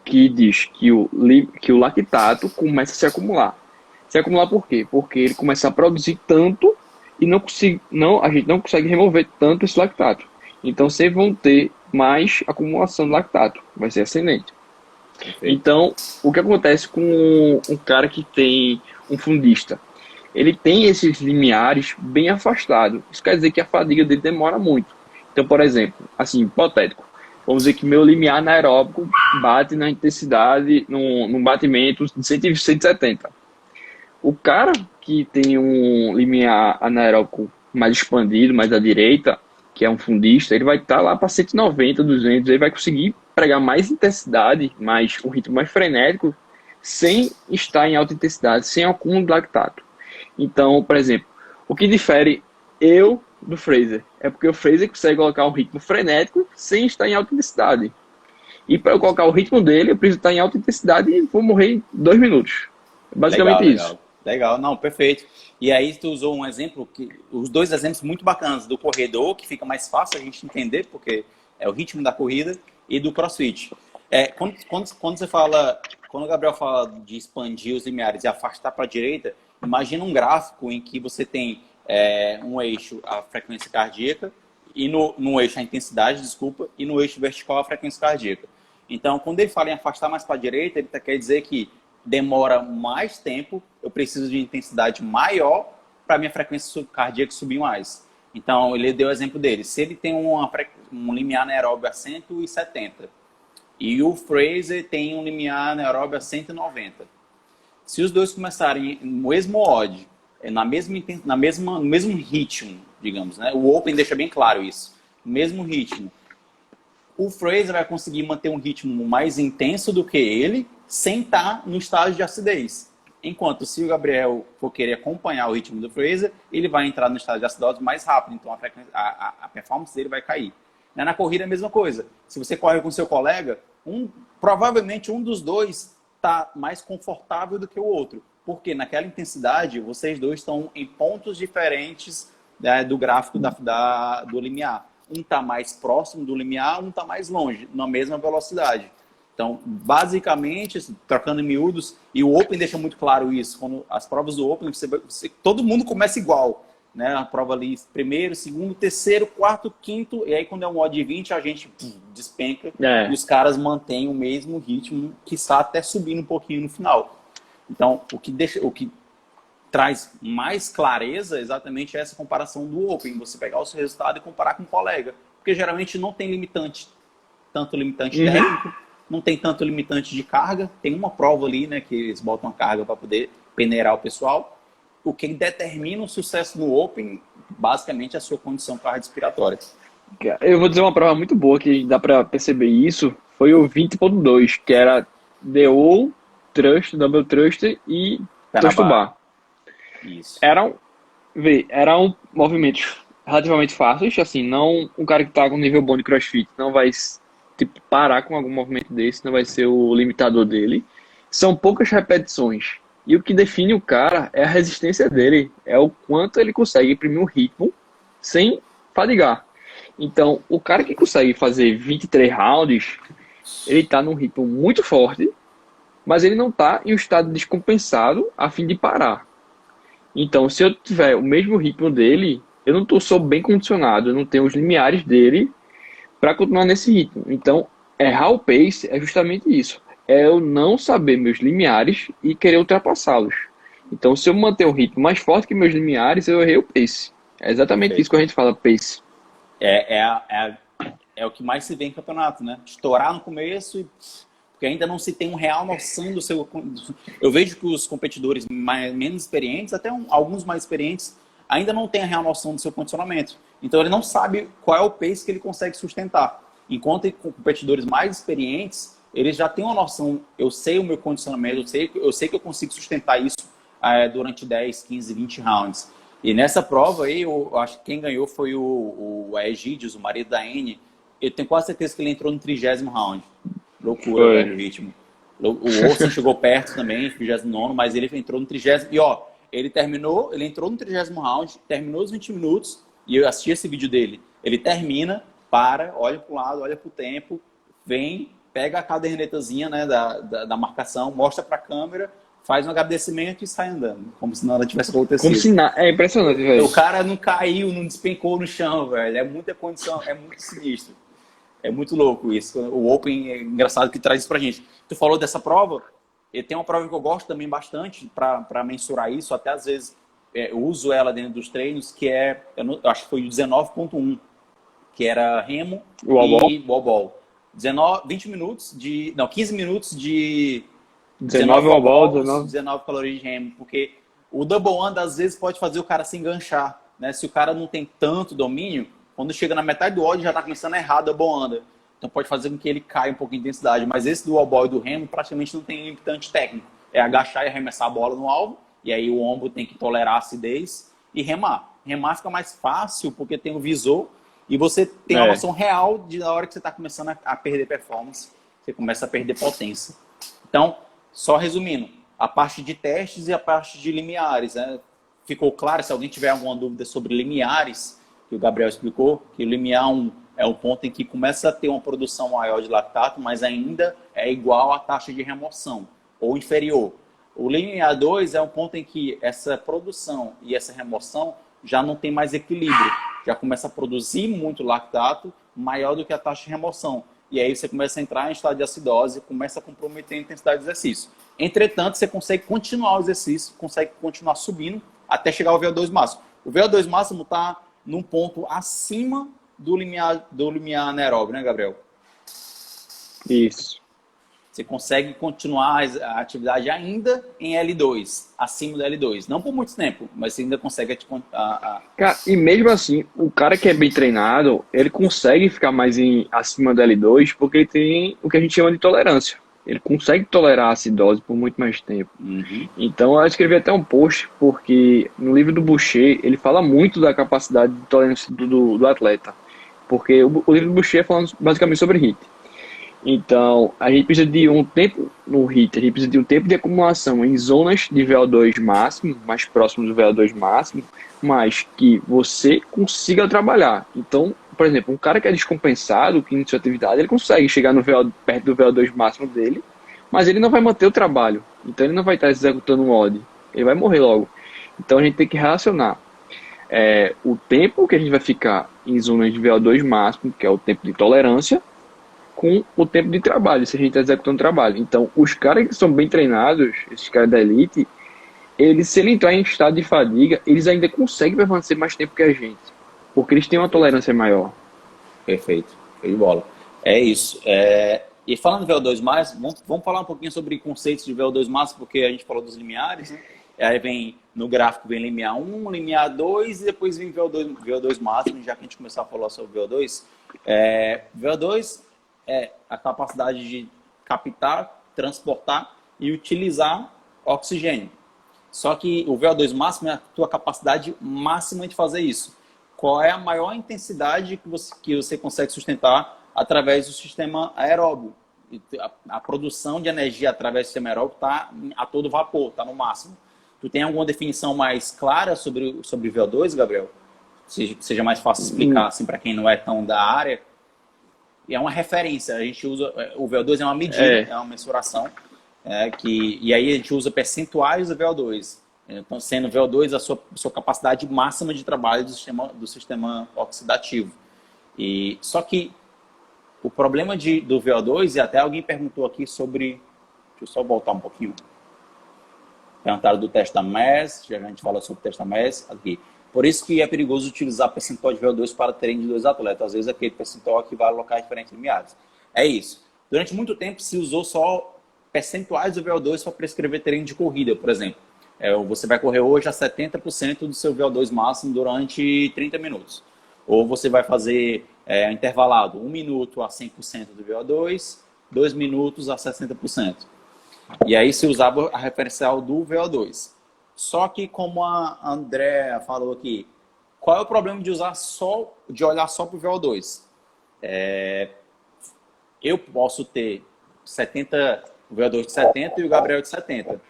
que diz que o lactato começa a se acumular. Se acumular por quê? Porque ele começa a produzir tanto e a gente não consegue remover tanto esse lactato. Então, sempre vão ter mais acumulação de lactato, vai ser ascendente. Perfeito. Então, o que acontece com um cara que tem um fundista? Ele tem esses limiares bem afastados. Isso quer dizer que a fadiga dele demora muito. Então, por exemplo, assim, hipotético, vamos dizer que meu limiar anaeróbico bate na intensidade, num batimento de 170. O cara que tem um limiar anaeróbico mais expandido, mais à direita, que é um fundista, ele vai estar lá para 190, 200, ele vai conseguir pregar mais intensidade, mais um ritmo mais frenético, sem estar em alta intensidade, sem acúmulo de lactato. Então, por exemplo, o que difere eu do Fraser é porque o Fraser consegue colocar um ritmo frenético sem estar em alta intensidade. E para eu colocar o ritmo dele, eu preciso estar em alta intensidade e vou morrer em 2 minutos. Legal, Basicamente isso. legal. Legal, não, perfeito. E aí tu usou um exemplo, os dois exemplos muito bacanas, do corredor, que fica mais fácil a gente entender, porque é o ritmo da corrida, e do CrossFit. Quando você fala, quando o Gabriel fala de expandir os limiares e afastar para a direita, imagina um gráfico em que você tem um eixo, a frequência cardíaca, e no eixo a intensidade, desculpa, e no eixo vertical a frequência cardíaca. Então, quando ele fala em afastar mais para a direita, ele quer dizer que demora mais tempo, eu preciso de intensidade maior para minha frequência cardíaca subir mais. Então, ele deu o exemplo dele. Se ele tem um limiar anaeróbio a 170 e o Fraser tem um limiar anaeróbio a 190, se os dois começarem no mesmo odd, no mesmo ritmo, digamos, né? O Open deixa bem claro isso. No mesmo ritmo, o Fraser vai conseguir manter um ritmo mais intenso do que ele, sem estar no estágio de acidez. Enquanto se o Gabriel for querer acompanhar o ritmo do Fraser, ele vai entrar no estado de acidose mais rápido, então a performance dele vai cair. Na corrida é a mesma coisa. Se você corre com seu colega, provavelmente um dos dois está mais confortável do que o outro. Porque naquela intensidade, vocês dois estão em pontos diferentes, né, do gráfico do limiar. Um está mais próximo do limiar, um está mais longe, na mesma velocidade. Então, basicamente, trocando em miúdos, e o Open deixa muito claro isso, quando as provas do Open, todo mundo começa igual, né? A prova ali, primeiro, segundo, terceiro, quarto, quinto, e aí quando é um odd de 20, a gente despenca, e os caras mantêm o mesmo ritmo, que está até subindo um pouquinho no final. Então, o que traz mais clareza exatamente é essa comparação do Open, você pegar o seu resultado e comparar com um colega, porque geralmente não tem tanto limitante técnico, não tem tanto limitante de carga, tem uma prova ali, né, que eles botam a carga para poder peneirar o pessoal. O que determina o sucesso no Open, basicamente, é a sua condição cardiorrespiratória. Eu vou dizer uma prova muito boa que dá para perceber isso, foi o 20.2, que era DO, Thrust, Double Thrust e Thrust to Bar. Isso. Eram movimentos relativamente fáceis, assim, não um cara que tá com nível bom de CrossFit não vai tipo, parar com algum movimento desse, não vai ser o limitador dele. São poucas repetições. E o que define o cara é a resistência dele, é o quanto ele consegue imprimir um ritmo sem fadigar. Então, o cara que consegue fazer 23 rounds, ele tá num ritmo muito forte, mas ele não tá em um estado descompensado a fim de parar. Então, se eu tiver o mesmo ritmo dele, eu não sou bem condicionado, eu não tenho os limiares dele para continuar nesse ritmo. Então, errar o pace é justamente isso. É eu não saber meus limiares e querer ultrapassá-los. Então, se eu manter um ritmo mais forte que meus limiares, eu errei o pace. É exatamente isso que a gente fala, pace. É o que mais se vê em campeonato, né? Estourar no começo, porque ainda não se tem uma real noção do seu... Eu vejo que os competidores menos experientes, até alguns mais experientes, ainda não têm a real noção do seu condicionamento. Então, ele não sabe qual é o pace que ele consegue sustentar. Enquanto com competidores mais experientes, eles já têm uma noção, eu sei o meu condicionamento, eu sei que eu consigo sustentar isso durante 10, 15, 20 rounds. E nessa prova aí, eu acho que quem ganhou foi o Egídios, o marido da Anne. Eu tenho quase certeza que ele entrou no 30º round. Loucura, velho, o ritmo. O Olsen chegou perto também, 29º, mas ele entrou no 30º. E ó, ele entrou no 30º round, terminou os 20 minutos, e eu assisti esse vídeo dele. Ele termina, olha para o lado, olha para o tempo, vem, pega a cadernetazinha, né, da marcação, mostra para a câmera, faz um agradecimento e sai andando, como se nada tivesse acontecido. Como se nada. É impressionante, velho. O cara não caiu, não despencou no chão, velho. É muita condição, é muito sinistro. É muito louco isso. O Open é engraçado que traz isso pra gente. Tu falou dessa prova, tem uma prova que eu gosto também bastante para mensurar isso, até às vezes eu uso ela dentro dos treinos, que eu acho que foi o 19.1, que era remo e wall-ball. 15 minutos de 19 wall-ball, 19 calorias de remo, porque o double under às vezes pode fazer o cara se enganchar, né? Se o cara não tem tanto domínio, quando chega na metade do odd já está começando a errar double under. Então pode fazer com que ele caia um pouco de intensidade. Mas esse do wall-ball e do remo praticamente não tem limitante técnico. É agachar e arremessar a bola no alvo, e aí o ombro tem que tolerar a acidez e remar. Remar fica mais fácil porque tem o visor e você tem uma noção real de na hora que você está começando a perder performance, você começa a perder potência. Então, só resumindo, a parte de testes e a parte de limiares, né? Ficou claro? Se alguém tiver alguma dúvida sobre limiares, que o Gabriel explicou, que o limiar 1 é um ponto em que começa a ter uma produção maior de lactato, mas ainda é igual à taxa de remoção, ou inferior. O limiar 2 é um ponto em que essa produção e essa remoção já não tem mais equilíbrio, já começa a produzir muito lactato, maior do que a taxa de remoção. E aí você começa a entrar em estado de acidose, começa a comprometer a intensidade do exercício. Entretanto, você consegue continuar o exercício, consegue continuar subindo até chegar ao VO2 máximo. O VO2 máximo está num ponto acima do limiar anaeróbio, né, Gabriel? Isso. Você consegue continuar a atividade ainda em L2, acima do L2. Não por muito tempo, mas você ainda consegue... Cara, e mesmo assim, o cara que é bem treinado, ele consegue ficar mais acima do L2 porque ele tem o que a gente chama de tolerância. ele consegue tolerar a acidose por muito mais tempo. Uhum. Então, eu escrevi até um post, porque no livro do Boucher, ele fala muito da capacidade de tolerância do atleta. Porque o livro do Boucher é falando basicamente sobre HIIT. Então, a gente precisa de um tempo no HIIT, a gente precisa de um tempo de acumulação em zonas de VO2 máximo, mais próximo do VO2 máximo, mas que você consiga trabalhar. Então, por exemplo, um cara que é descompensado, que inicia atividade, ele consegue chegar no VO, perto do VO2 máximo dele, mas ele não vai manter o trabalho. Então, ele não vai estar executando um OD. Ele vai morrer logo. Então, a gente tem que relacionar o tempo que a gente vai ficar em zonas de VO2 máximo, que é o tempo de tolerância, com o tempo de trabalho, se a gente está executando trabalho. Então, os caras que são bem treinados, esses caras da elite, eles, se ele entrar em estado de fadiga, eles ainda conseguem permanecer mais tempo que a gente, porque eles têm uma Perfeito. tolerância maior. Perfeito. Show de bola. É isso. E falando de VO2+, vamos falar um pouquinho sobre conceitos de VO2+, porque a gente falou dos limiares, né? Aí vem, no gráfico, vem limiar 1, limiar 2 e depois vem VO2 máximo, já que a gente começar a falar sobre VO2. VO2 é a capacidade de captar, transportar e utilizar oxigênio. Só que o VO2 máximo é a tua capacidade máxima de fazer isso. Qual é a maior intensidade que você consegue sustentar através do sistema aeróbio? A produção de energia através do sistema aeróbio está a todo vapor, está no máximo. Tu tem alguma definição mais clara sobre VO2, Gabriel? Seja mais fácil explicar assim, para quem não é tão da área. E é uma referência, a gente usa, o VO2 é uma medida, é uma mensuração, e aí a gente usa percentuais do VO2. Então, sendo VO2 a sua capacidade máxima de trabalho do sistema oxidativo. Só que o problema do VO2, e até alguém perguntou aqui sobre... Deixa eu só voltar um pouquinho. Perguntaram do teste da MES, já a gente fala sobre o teste da MES aqui. Por isso que é perigoso utilizar percentual de VO2 para treino de dois atletas. Às vezes aquele percentual equivale a locais diferentes limiares. É isso. Durante muito tempo se usou só percentuais do VO2 para prescrever treino de corrida, por exemplo. Você vai correr hoje a 70% do seu VO2 máximo durante 30 minutos. Ou você vai fazer intervalado 1 minuto a 100% do VO2, 2 minutos a 60%. E aí se usava a referencial do VO2. Só que, como a Andrea falou aqui, qual é o problema de olhar só para o VO2? Eu posso ter o VO2 de 70 e o Gabriel de 70.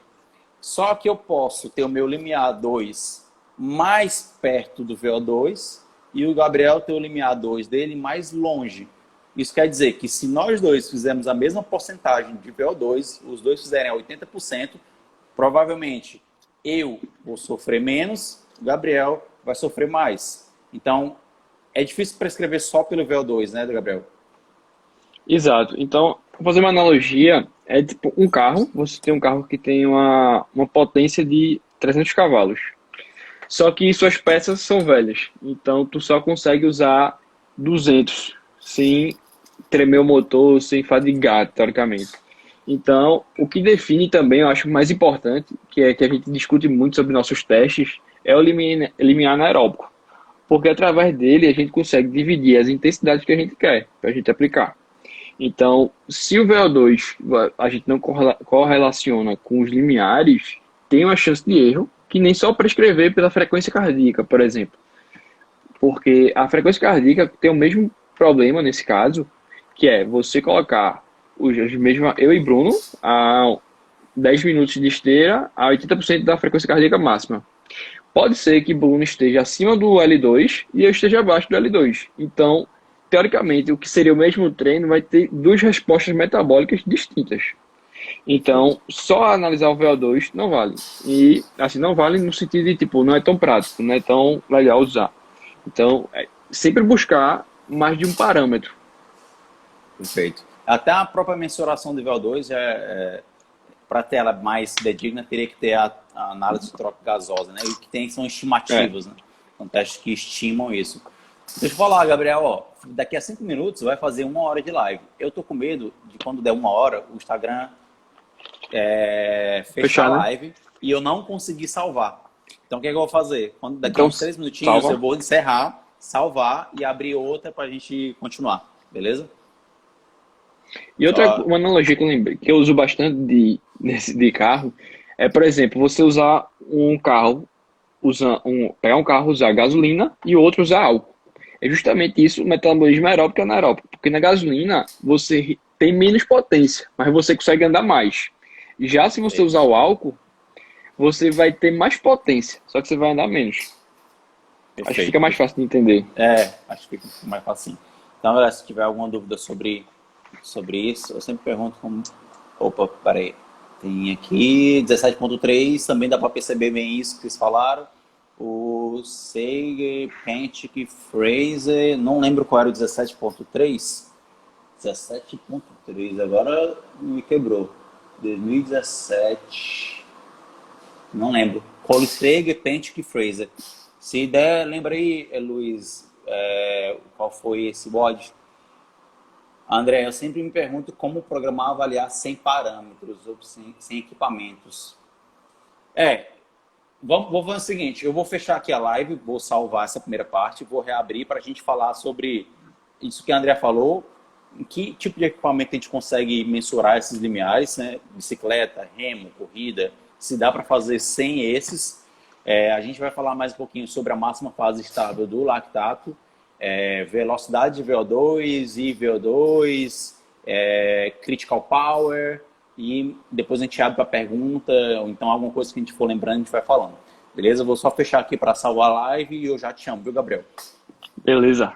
Só que eu posso ter o meu limiar 2 mais perto do VO2 e o Gabriel ter o limiar 2 dele mais longe. Isso quer dizer que se nós dois fizermos a mesma porcentagem de VO2, os dois fizerem a 80%, provavelmente eu vou sofrer menos, o Gabriel vai sofrer mais. Então, é difícil prescrever só pelo VO2, né, Gabriel? Exato. Então, para fazer uma analogia, é tipo um carro. Você tem um carro que tem uma potência de 300 cavalos. Só que suas peças são velhas. Então, tu só consegue usar 200 sem tremer o motor, sem fadigar, teoricamente. Então, o que define também, eu acho mais importante, que é que a gente discute muito sobre nossos testes, é o limiar anaeróbico. Porque através dele a gente consegue dividir as intensidades que a gente quer, para a gente aplicar. Então, se o VO2 a gente não correlaciona com os limiares, tem uma chance de erro, que nem só prescrever pela frequência cardíaca, por exemplo. Porque a frequência cardíaca tem o mesmo problema nesse caso, que é você colocar eu e Bruno a 10 minutos de esteira a 80% da frequência cardíaca máxima. Pode ser que Bruno esteja acima do L2 e eu esteja abaixo do L2. Então, teoricamente, o que seria o mesmo treino vai ter duas respostas metabólicas distintas. Então, só analisar o VO2 não vale. E, assim, não vale no sentido de, tipo, não é tão prático, não é tão legal usar. Então, sempre buscar mais de um parâmetro. Perfeito. Até a própria mensuração de VO2, para ter ela mais digna, teria que ter a análise de troca gasosa, né? E o que tem são estimativas, né? São testes que estimam isso. Deixa eu falar, Gabriel, ó, daqui a 5 minutos vai fazer 1 hora de live. Eu tô com medo de quando der 1 hora, o Instagram fechar a live e eu não conseguir salvar. Então, o que é que eu vou fazer? Daqui a uns 3 minutinhos salva. Eu vou encerrar, salvar e abrir outra para a gente continuar, beleza? E outra Só, uma analogia que eu lembrei, que eu uso bastante de carro, é, por exemplo, você usar um carro, pegar um carro, usar gasolina e o outro usar álcool. É justamente isso, o metabolismo aeróbico e anaeróbico. Porque na gasolina você tem menos potência, mas você consegue andar mais. Já se você usar perfeito. o álcool, você vai ter mais potência, só que você vai andar menos. Acho que fica mais Perfeito. fácil de entender. Acho que fica mais fácil. Então, galera, se tiver alguma dúvida sobre isso, eu sempre pergunto como. Opa, peraí. Tem aqui 17.3, também dá para perceber bem isso que vocês falaram. O Seger, Pentic, Fraser, não lembro qual era o 17.3. 17.3, agora me quebrou. 2017, não lembro. Cole Seger, Pentic e Fraser. Se der, lembra aí, Luiz, qual foi esse bode? André, eu sempre me pergunto como programar avaliar sem parâmetros ou sem equipamentos. É, vou fazer o seguinte, eu vou fechar aqui a live, vou salvar essa primeira parte, vou reabrir para a gente falar sobre isso que a André falou, em que tipo de equipamento a gente consegue mensurar esses limiares, né? Bicicleta, remo, corrida, se dá para fazer sem esses. A gente vai falar mais um pouquinho sobre a máxima fase estável do lactato, velocidade de VO2 e VO2, critical power, e depois a gente abre para pergunta, ou então alguma coisa que a gente for lembrando, a gente vai falando. Beleza? Vou só fechar aqui para salvar a live e eu já te chamo, viu, Gabriel? Beleza.